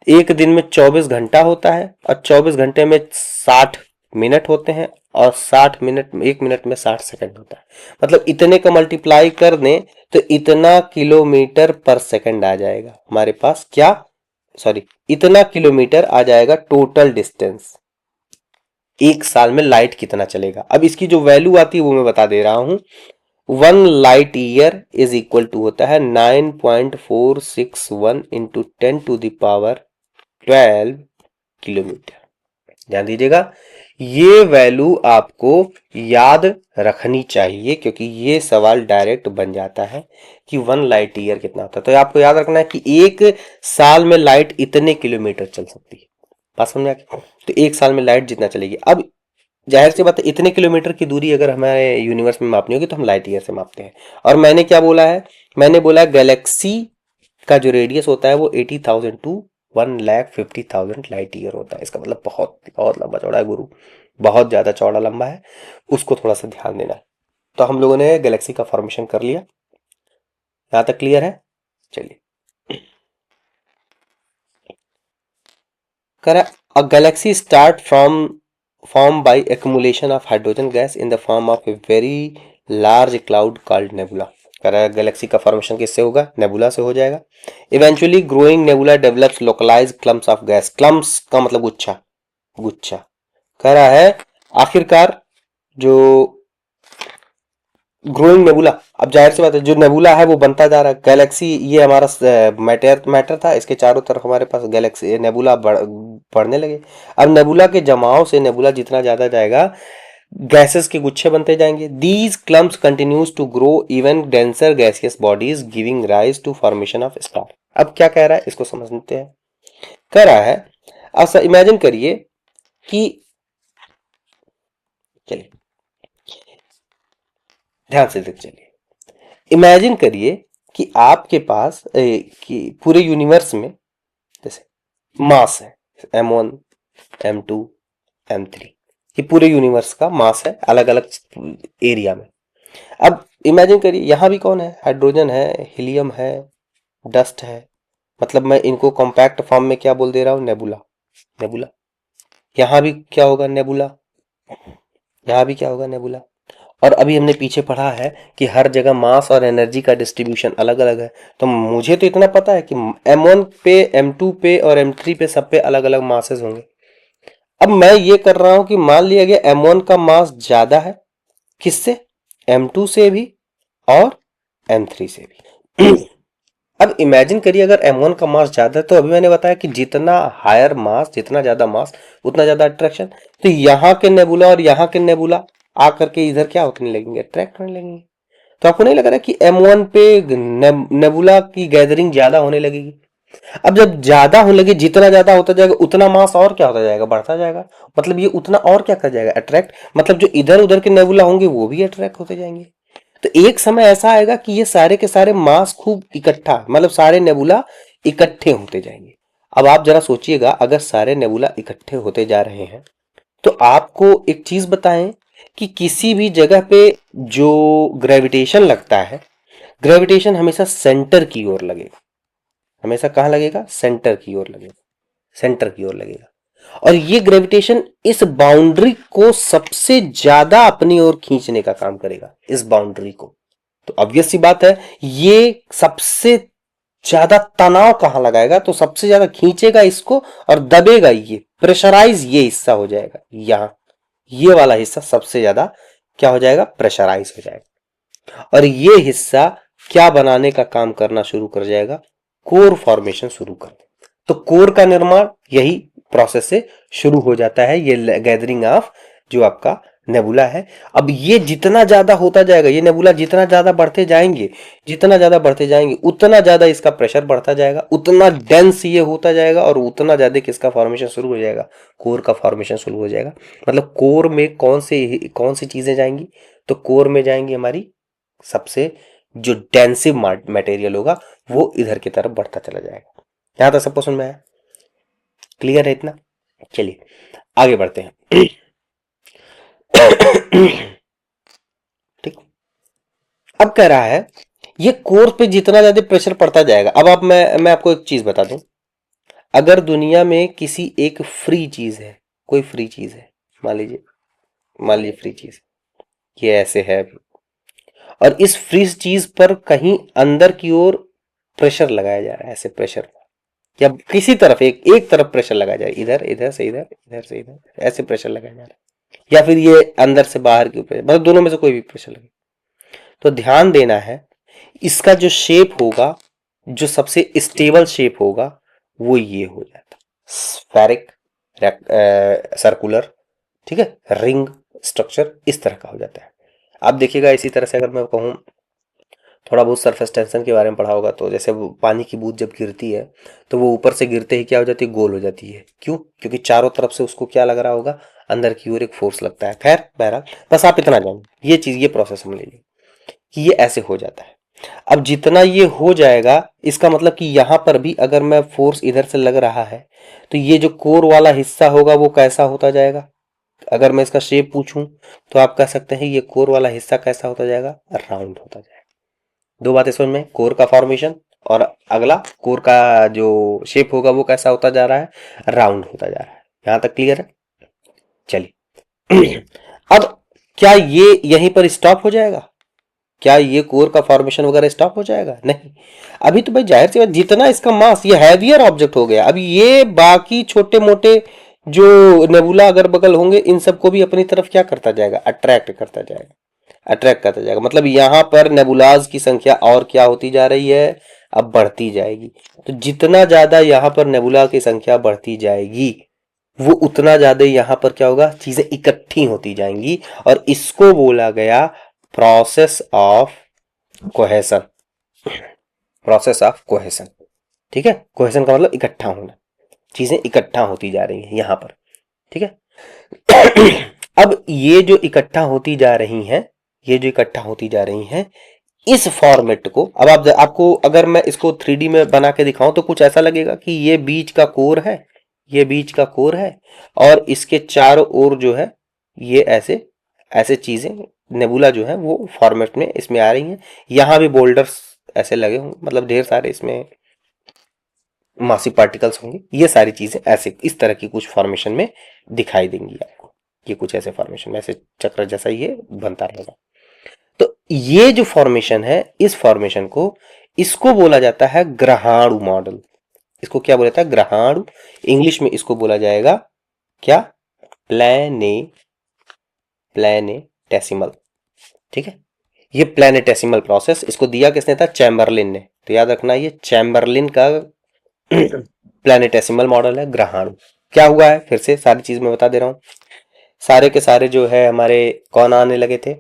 एक दिन में 24 घंटा होता है, और 24 घंटे में 60 मिनट होते हैं, और 60 मिनट में, 1 मिनट में 60 सेकंड होता है। मतलब इतने का मल्टीप्लाई कर दें तो इतना किलोमीटर पर सेकंड आ जाएगा हमारे पास, क्या, सॉरी, इतना किलोमीटर आ जाएगा टोटल डिस्टेंस। एक साल में लाइट कितना चलेगा, अब इसकी जो वैल्यू आती है वो मैं बता दे रहा हूं। 1 light year is equal to होता है 9.461 इंटू 10⁻12 किलोमीटर। ध्यान दीजिएगा, ये वैल्यू आपको याद रखनी चाहिए, क्योंकि ये सवाल डायरेक्ट बन जाता है कि 1 लाइट ईयर कितना होता है। तो आपको याद रखना है कि एक साल में लाइट इतने किलोमीटर चल सकती है। बात समझ में आ गई? तो एक साल में लाइट जितना चलेगी। अब जाहिर सी बात है, इतने किलोमीटर की दूरी अगर हमारे यूनिवर्स में मापनी होगी तो हम लाइट ईयर से मापते हैं। और मैंने क्या बोला है, मैंने बोला है गैलेक्सी का जो रेडियस होता है वो 80,000 टू 1,50,000 लाइट ईयर होता है। इसका मतलब बहुत बहुत लंबा चौड़ा है गुरु, बहुत ज्यादा चौड़ा लंबा है, उसको थोड़ा सा ध्यान देना है। तो हम लोगों ने गैलेक्सी का फॉर्मेशन कर लिया, यहां तक क्लियर है। चलिए, करा, a galaxy start from formed by accumulation of hydrogen gas in the form of a very large cloud called nebula। करा, गैलेक्सी का फॉर्मेशन किससे होगा, नेबुला से हो जाएगा। Eventually growing nebula develops localized clumps of gas, clumps का मतलब गुच्छा, गुच्छा। कह रहा है आखिरकार जो ग्रोइंग नेबुला, अब जाहिर सी बात है जो नेबुला है वो बनता जा रहा है। गैलेक्सी ये हमारा मैटर मैटर था, इसके चारों तरफ हमारे पास गैलेक्सी नेबुला बढ़ने लगे। अब नेबुला के जमाव से नेबुला जितना ज्यादा जाएगा, गैसेस के गुच्छे बनते जाएंगे। These clumps continues to grow even denser gaseous bodies giving rise to formation of star. अब क्या कह रहा है इसको समझते हैं। कह रहा है ऐसा इमेजिन करिए कि, चलिए ध्यान से देख, चलिए इमेजिन करिए कि आपके पास कि पूरे यूनिवर्स में जैसे मास है m1 m2 m3, ये पूरे यूनिवर्स का मास है अलग अलग एरिया में। अब इमेजिन करिए यहां भी कौन है, हाइड्रोजन है, हीलियम है, डस्ट है। मतलब मैं इनको कॉम्पैक्ट फॉर्म में क्या बोल दे रहा हूं, नेबुला, नेबुला। यहां भी क्या होगा, नेबुला, यहां भी क्या होगा, नेबुला। और अभी हमने पीछे पढ़ा है कि हर जगह मास और एनर्जी का डिस्ट्रीब्यूशन अलग अलग है। तो मुझे तो इतना पता है कि m1 पे, m2 पे और m3 पे सब पे अलग अलग मासेस होंगे। अब मैं ये कर रहा हूं कि मान लिया गया m1 का मास ज्यादा है, किससे, m2 से भी और m3 से भी। अब इमेजिन करिए अगर m1 का मास ज्यादा है, तो अभी मैंने बताया कि जितना हायर मास, जितना ज्यादा मास उतना ज्यादा अट्रैक्शन। तो यहाँ के नेबुला और यहाँ के नेबुला आकर के इधर क्या होने लगेंगे, अट्रैक्ट होने लगेंगे। तो आपको नहीं लग रहा कि m1 पे नेबुला की गैदरिंग ज्यादा होने लगेगी। अब जब ज्यादा होने लगे, जितना ज्यादा होता जाएगा उतना मास और क्या होता जाएगा, बढ़ता जाएगा। मतलब ये उतना और क्या कर जाएगा, अट्रैक्ट। मतलब जो इधर उधर के नेबुला होंगे वो भी अट्रैक्ट होते जाएंगे। तो एक समय ऐसा आएगा कि ये सारे के सारे मास खूब इकट्ठा, मतलब सारे नेबुला इकट्ठे होते जाएंगे। अब आप जरा सोचिएगा, अगर सारे नेबुला इकट्ठे होते जा रहे हैं तो आपको एक चीज बताएं कि किसी भी जगह पे जो ग्रेविटेशन लगता है, ग्रेविटेशन हमेशा सेंटर की ओर लगेगा। हमेशा कहां लगेगा, सेंटर की ओर लगेगा। सेंटर की ओर लगेगा, और ये ग्रेविटेशन इस बाउंड्री को सबसे ज्यादा अपनी ओर खींचने का काम करेगा, इस बाउंड्री को। तो ऑब्वियस सी बात है, ये सबसे ज्यादा तनाव कहां लगाएगा, तो सबसे ज्यादा खींचेगा इसको और दबेगा, ये प्रेशराइज ये हिस्सा हो जाएगा यहां, ये वाला हिस्सा सबसे ज्यादा क्या हो जाएगा, प्रेशराइज हो जाएगा, और ये हिस्सा क्या बनाने का काम करना शुरू कर जाएगा, कोर फॉर्मेशन शुरू कर देगा। तो कोर का निर्माण यही प्रोसेस से शुरू हो जाता है, ये गैदरिंग ऑफ जो आपका नेबुला है। अब ये जितना ज्यादा होता जाएगा, ये नेबुला जितना ज्यादा बढ़ते जाएंगे, जितना ज्यादा बढ़ते जाएंगे उतना ज्यादा इसका प्रेशर बढ़ता जाएगा, उतना डेंस ये होता जाएगा, और उतना ज्यादा किसका फॉर्मेशन शुरू हो जाएगा, कोर का फॉर्मेशन शुरू हो जाएगा। मतलब कोर में कौन सी चीजें जाएंगी, तो कोर में जाएंगी हमारी सबसे जो डेंसिव मटेरियल होगा वो इधर की तरफ बढ़ता चला जाएगा। यहां तक सबको समझ में आया, क्लियर है इतना? चलिए आगे बढ़ते हैं। ठीक, अब कह रहा है ये कोर पे जितना ज्यादा प्रेशर पड़ता जाएगा। अब आप मैं आपको एक चीज बता दूं, अगर दुनिया में किसी एक फ्री चीज है, कोई फ्री चीज है, मान लीजिए फ्री चीज ये ऐसे है अभी, और इस फ्री चीज पर कहीं अंदर की ओर प्रेशर लगाया जा रहा है, ऐसे प्रेशर, या किसी तरफ एक तरफ प्रेशर लगाया जा रहा है, इधर इधर से इधर, इधर से इधर, ऐसे प्रेशर लगाया जा रहा है, या फिर ये अंदर से बाहर की प्रेशर, मतलब दोनों में से कोई भी प्रेशर लगे। तो ध्यान देना है, इसका जो शेप होगा, जो सबसे स्टेबल शेप होगा वो ये हो जाता, स्फेरिक, सर्कुलर, ठीक है, रिंग स्ट्रक्चर इस तरह का हो जाता है। आप देखिएगा इसी तरह से अगर मैं कहूँ, थोड़ा बहुत सरफेस टेंशन के बारे में पढ़ा होगा, तो जैसे वो पानी की बूंद जब गिरती है तो वो ऊपर से गिरते ही क्या हो जाती है, गोल हो जाती है। क्यों? क्योंकि चारों तरफ से उसको क्या लग रहा होगा, अंदर की ओर एक फोर्स लगता है। खैर बहरहाल बस आप इतना जानो, ये चीज, ये प्रोसेस समझ लीजिए कि ये ऐसे हो जाता है। अब जितना ये हो जाएगा, इसका मतलब कि यहां पर भी अगर मैं फोर्स इधर से लग रहा है, तो ये जो कोर वाला हिस्सा होगा वो कैसा होता जाएगा। अगर मैं इसका शेप पूछूं तो आप कह सकते हैं ये कोर वाला हिस्सा कैसा होता जाएगा, राउंड होता जाएगा। दो बातें समझ में, कोर का फॉर्मेशन और अगला कोर का जो शेप होगा वो कैसा होता जा रहा है, राउंड होता जा रहा है। यहां तक क्लियर है? चलिए अब क्या ये यहीं पर स्टॉप हो जाएगा, क्या ये कोर का फॉर्मेशन वगैरह स्टॉप हो जाएगा? नहीं, अभी तो भाई जाहिर सी बात, जितना इसका मास, ये हैवियर ऑब्जेक्ट हो गया, अभी ये बाकी छोटे मोटे जो नेबुला अगर बगल होंगे इन सबको भी अपनी तरफ क्या करता जाएगा, अट्रैक्ट करता जाएगा, अट्रैक्ट करता जाएगा। मतलब यहां पर नेबुलाज की संख्या और क्या होती जा रही है, अब बढ़ती जाएगी। तो जितना ज्यादा यहां पर नेबुला की संख्या बढ़ती जाएगी, वो उतना ज्यादा यहां पर क्या होगा, चीजें इकट्ठी होती जाएंगी, और इसको बोला गया process of cohesion, process of cohesion. ठीक है, कोहेसन का मतलब इकट्ठा होना, चीजें इकट्ठा होती जा रही हैं यहां पर। ठीक है, अब ये जो इकट्ठा होती जा रही हैं, ये जो इकट्ठा होती जा रही हैं, इस फॉर्मेट को अब आपको अगर मैं इसको 3D में बना के दिखाऊं तो कुछ ऐसा लगेगा कि ये बीच का कोर है, ये बीच का कोर है, और इसके चारों ओर जो है ये ऐसे ऐसे चीजें नेबुला जो है वो फॉर्मेट में इसमें आ रही हैं। यहां भी बोल्डर्स ऐसे लगे होंगे, मतलब ढेर सारे इसमें मासी पार्टिकल्स होंगे, ये सारी चीजें ऐसे इस तरह की कुछ फॉर्मेशन में दिखाई देंगी आपको। ये कुछ ऐसे फॉर्मेशन में, ऐसे चक्र जैसा ये बनता रहेगा। तो ये जो फॉर्मेशन है, इस फॉर्मेशन को, इसको बोला जाता है ग्रहाणु मॉडल। इसको क्या बोला जाता है, ग्रहाणु। इंग्लिश में इसको बोला जाएगा क्या, प्लेनेटेसिमल। ठीक है, ये प्लेनेटेसिमल प्रोसेस, इसको दिया किसने था, चैम्बरलिन ने। तो याद रखना ये चैम्बरलिन का प्लेनेटेसिमल मॉडल है, ग्रहाणु। क्या हुआ है, फिर से सारी चीज मैं बता दे रहा हूं। सारे के सारे जो है हमारे कौन आने लगे थे,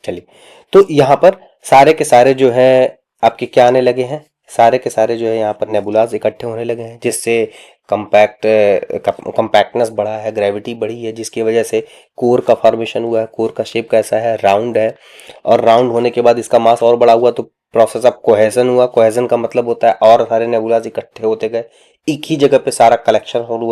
चलिए, तो यहां पर सारे के सारे जो है आपके क्या आने लगे हैं, सारे के सारे जो है यहाँ पर नेबुलाज इकट्ठे होने लगे हैं, जिससे कंपैक्टनेस बढ़ा है, ग्रेविटी बढ़ी है, जिसकी वजह से कोर का फॉर्मेशन हुआ है। कोर का शेप कैसा है, राउंड है, और राउंड होने के बाद इसका मास और बड़ा हुआ तो प्रोसेस ऑफ कोहेजन हुआ। कोहेजन का मतलब होता है और सारे नेबुलाज इकट्ठे होते गए, एक ही जगह पे सारा कलेक्शन शुरू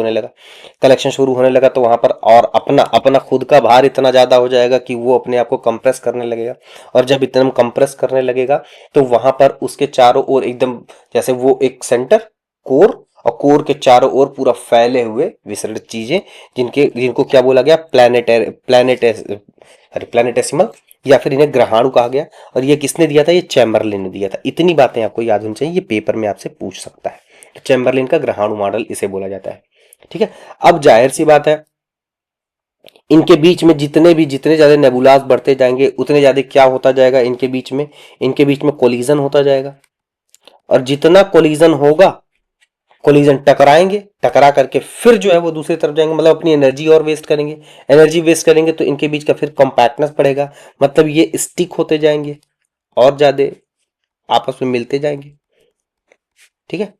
होने लगा तो वहां पर और अपना अपना खुद का भार इतना ज्यादा हो जाएगा कि वो अपने आप को कंप्रेस करने लगेगा। और जब इतना कंप्रेस करने लगेगा तो वहां पर उसके चारों ओर एकदम, जैसे वो एक सेंटर, कोर, और कोर के चारों ओर पूरा फैले हुए विसरित चीजें, जिनको क्या बोला गया, प्लैनेटेसिमल, या फिर इन्हें ग्रहाणु कहा गया। और ये किसने दिया था? ये चैम्बरलिन ने दिया था। इतनी बातें आपको याद होनी चाहिए, ये पेपर में आपसे पूछ सकता है। तो चैम्बरलिन का ग्रहाणु मॉडल इसे बोला जाता है। ठीक है। अब जाहिर सी बात है, इनके बीच में जितने ज्यादा नेबुलास बढ़ते जाएंगे उतने ज्यादा क्या होता जाएगा, इनके बीच में कोलिजन होता जाएगा। और जितना कोलिजन होगा, कोलिजन टकराएंगे, टकरा करके फिर जो है वो दूसरी तरफ जाएंगे, मतलब अपनी एनर्जी और वेस्ट करेंगे। एनर्जी वेस्ट करेंगे तो इनके बीच का फिर कॉम्पैक्टनेस बढ़ेगा, मतलब ये स्टिक होते जाएंगे और ज्यादा आपस में मिलते जाएंगे। ठीक है।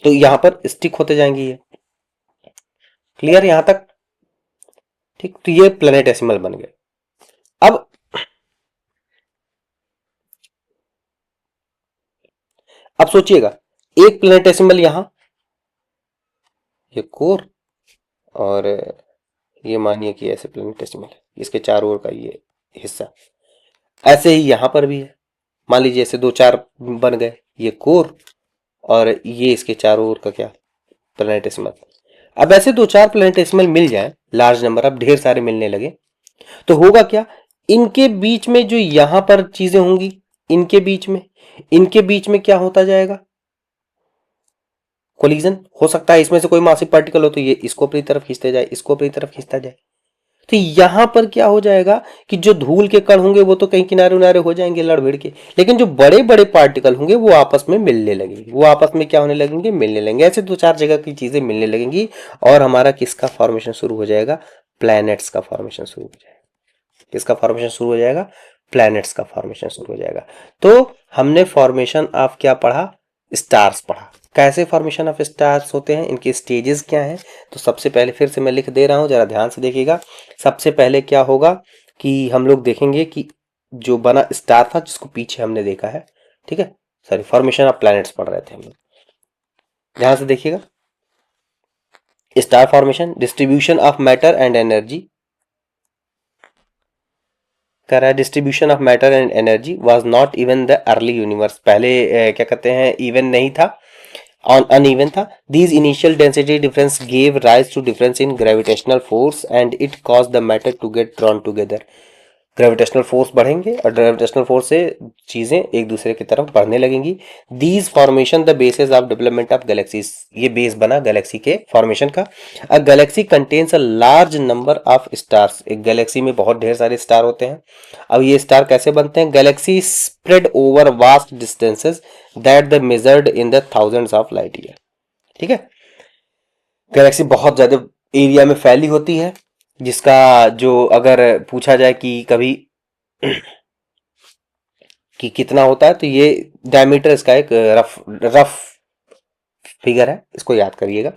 तो यहां पर स्टिक होते जाएंगे ये। क्लियर यहां तक? ठीक, तो ये प्लेनेटेसिमल बन गए। अब सोचिएगा, एक प्लेनेटेसिमल यहां, ये कोर, और ये मानिए कि ऐसे प्लेनेटेसिमल है, इसके चारों ओर का ये हिस्सा। ऐसे ही यहां पर भी है, मान लीजिए ऐसे दो चार बन गए, ये कोर और ये इसके चारों ओर का क्या, प्लेनेटेसिमल। अब ऐसे दो चार प्लेनेटेसिमल मिल जाए, लार्ज नंबर, अब ढेर सारे मिलने लगे, तो होगा क्या, इनके बीच में जो यहां पर चीजें होंगी, इनके बीच में क्या होता जाएगा, कोलिजन हो सकता है। इसमें से कोई मासिक पार्टिकल हो तो ये इसको अपनी तरफ खींचते जाए, इसको अपनी तरफ खींचता जाए। तो यहां पर क्या हो जाएगा कि जो धूल के कण होंगे वो तो कहीं किनारे उनारे हो जाएंगे लड़ भिड़ के, लेकिन जो बड़े बड़े पार्टिकल होंगे वो आपस में मिलने लगेंगे, वो आपस में क्या होने लगेंगे, मिलने लगेंगे। ऐसे दो चार जगह की चीजें मिलने लगेंगी और हमारा किसका फॉर्मेशन शुरू हो जाएगा, प्लैनेट्स का फॉर्मेशन शुरू हो जाएगा। किसका फॉर्मेशन शुरू हो जाएगा, प्लैनेट्स का फॉर्मेशन शुरू हो जाएगा। तो हमने फॉर्मेशन ऑफ क्या पढ़ा, स्टार्स पढ़ा। कैसे फॉर्मेशन ऑफ स्टार्स होते हैं, इनके स्टेजेस क्या हैं। तो सबसे पहले फिर से मैं लिख दे रहा हूं, जरा ध्यान से देखिएगा। सबसे पहले क्या होगा कि हम लोग देखेंगे कि जो बना स्टार था जिसको पीछे हमने देखा है, ठीक है, सॉरी, फॉर्मेशन ऑफ प्लैनेट्स पढ़ रहे थे हम लोग। ध्यान से देखिएगा, star formation, distribution of matter and energy, कर रहा है distribution of matter and energy was not even the early universe. पहले क्या कहते हैं, इवन नहीं था, ऑन अनइवन था। These initial density difference gave rise to difference in gravitational force and it cause the matter to get drawn together. Gravitational force बढ़ेंगे और gravitational force से चीजें एक दूसरे की तरफ बढ़ने लगेंगी। These formation the basis of development of galaxies, ये बेस बना गैलेक्सी के फॉर्मेशन का। A galaxy contains a large number of stars, एक गैलेक्सी में बहुत ढेर सारे स्टार होते हैं। अब ये स्टार कैसे बनते हैं, Galaxy spread over vast distances that the measured in the thousands of light year. ठीक है, गैलेक्सी बहुत ज्यादा एरिया में फैली होती है, जिसका जो अगर पूछा जाए कि कभी कि कितना होता है, तो ये डायमीटर इसका एक रफ रफ फिगर है, इसको याद करिएगा।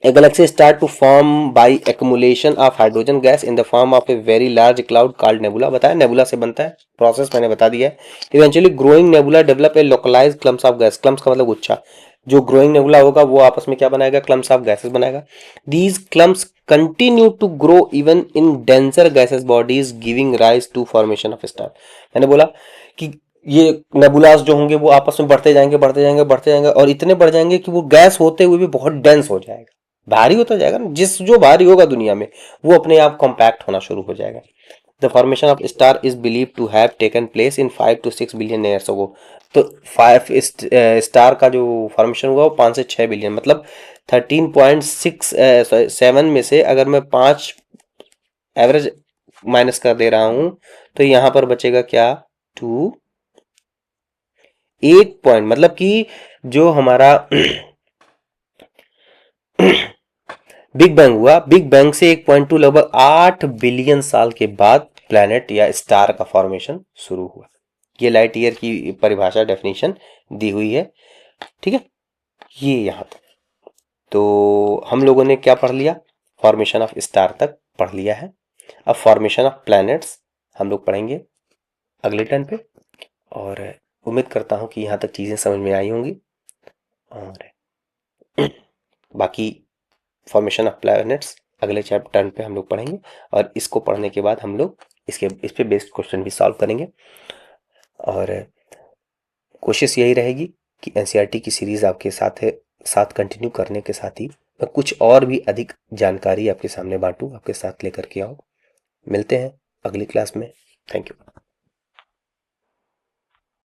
A galaxy start to form by accumulation of hydrogen gas in the form of a very large cloud called nebula। बताया nebula से बनता है, प्रोसेस मैंने बता दिया है। Eventually growing nebula develop a localized clumps of gas, clumps का मतलब गुच्छा। जो ग्रोइंग नेबुला होगा वो आपस में क्या बनाएगा, क्लम्स ऑफ गैसेस बनाएगा। These clumps continue to grow even in denser gases bodies giving rise to formation of star. मैंने बोला कि ये नेबुलास जो होंगे वो आपस में बढ़ते जाएंगे बढ़ते जाएंगे बढ़ते जाएंगे और इतने बढ़ जाएंगे कि वो गैस होते हुए भी बहुत डेंस हो जाएगा, भारी होता जाएगा ना, जिस जो भारी होगा दुनिया में वो अपने आप कॉम्पैक्ट होना शुरू हो जाएगा। The formation of star is believe to have taken place in 5 to 6 billion years ago. तो 5 स्टार का जो फॉर्मेशन हुआ वो 5 से 6 बिलियन, मतलब 13.67 में से अगर मैं 5 एवरेज माइनस कर दे रहा हूं तो यहां पर बचेगा क्या, 8 पॉइंट, मतलब कि जो हमारा बिग बैंग हुआ, बिग बैंग से 1.2 लगभग 8 बिलियन साल के बाद प्लैनेट या स्टार का फॉर्मेशन शुरू हुआ। ये लाइट ईयर की परिभाषा, डेफिनेशन दी हुई है। ठीक है, ये यहां तक तो हम लोगों ने क्या पढ़ लिया, फॉर्मेशन ऑफ स्टार तक पढ़ लिया है। अब फॉर्मेशन ऑफ प्लैनेट्स हम लोग पढ़ेंगे अगले टर्न पे, और उम्मीद करता हूं कि यहां तक चीजें समझ में आई होंगी। और बाकी फॉर्मेशन ऑफ प्लैनेट्स अगले चैप्टर पे हम लोग पढ़ेंगे, और इसको पढ़ने के बाद हम लोग इस पे बेस्ड क्वेश्चन भी सॉल्व करेंगे। और कोशिश यही रहेगी कि एनसीईआरटी की सीरीज़ आपके साथ कंटिन्यू करने के साथ ही मैं कुछ और भी अधिक जानकारी आपके सामने बांटूँ, आपके साथ लेकर के आऊँ। मिलते हैं अगली क्लास में। Thank you.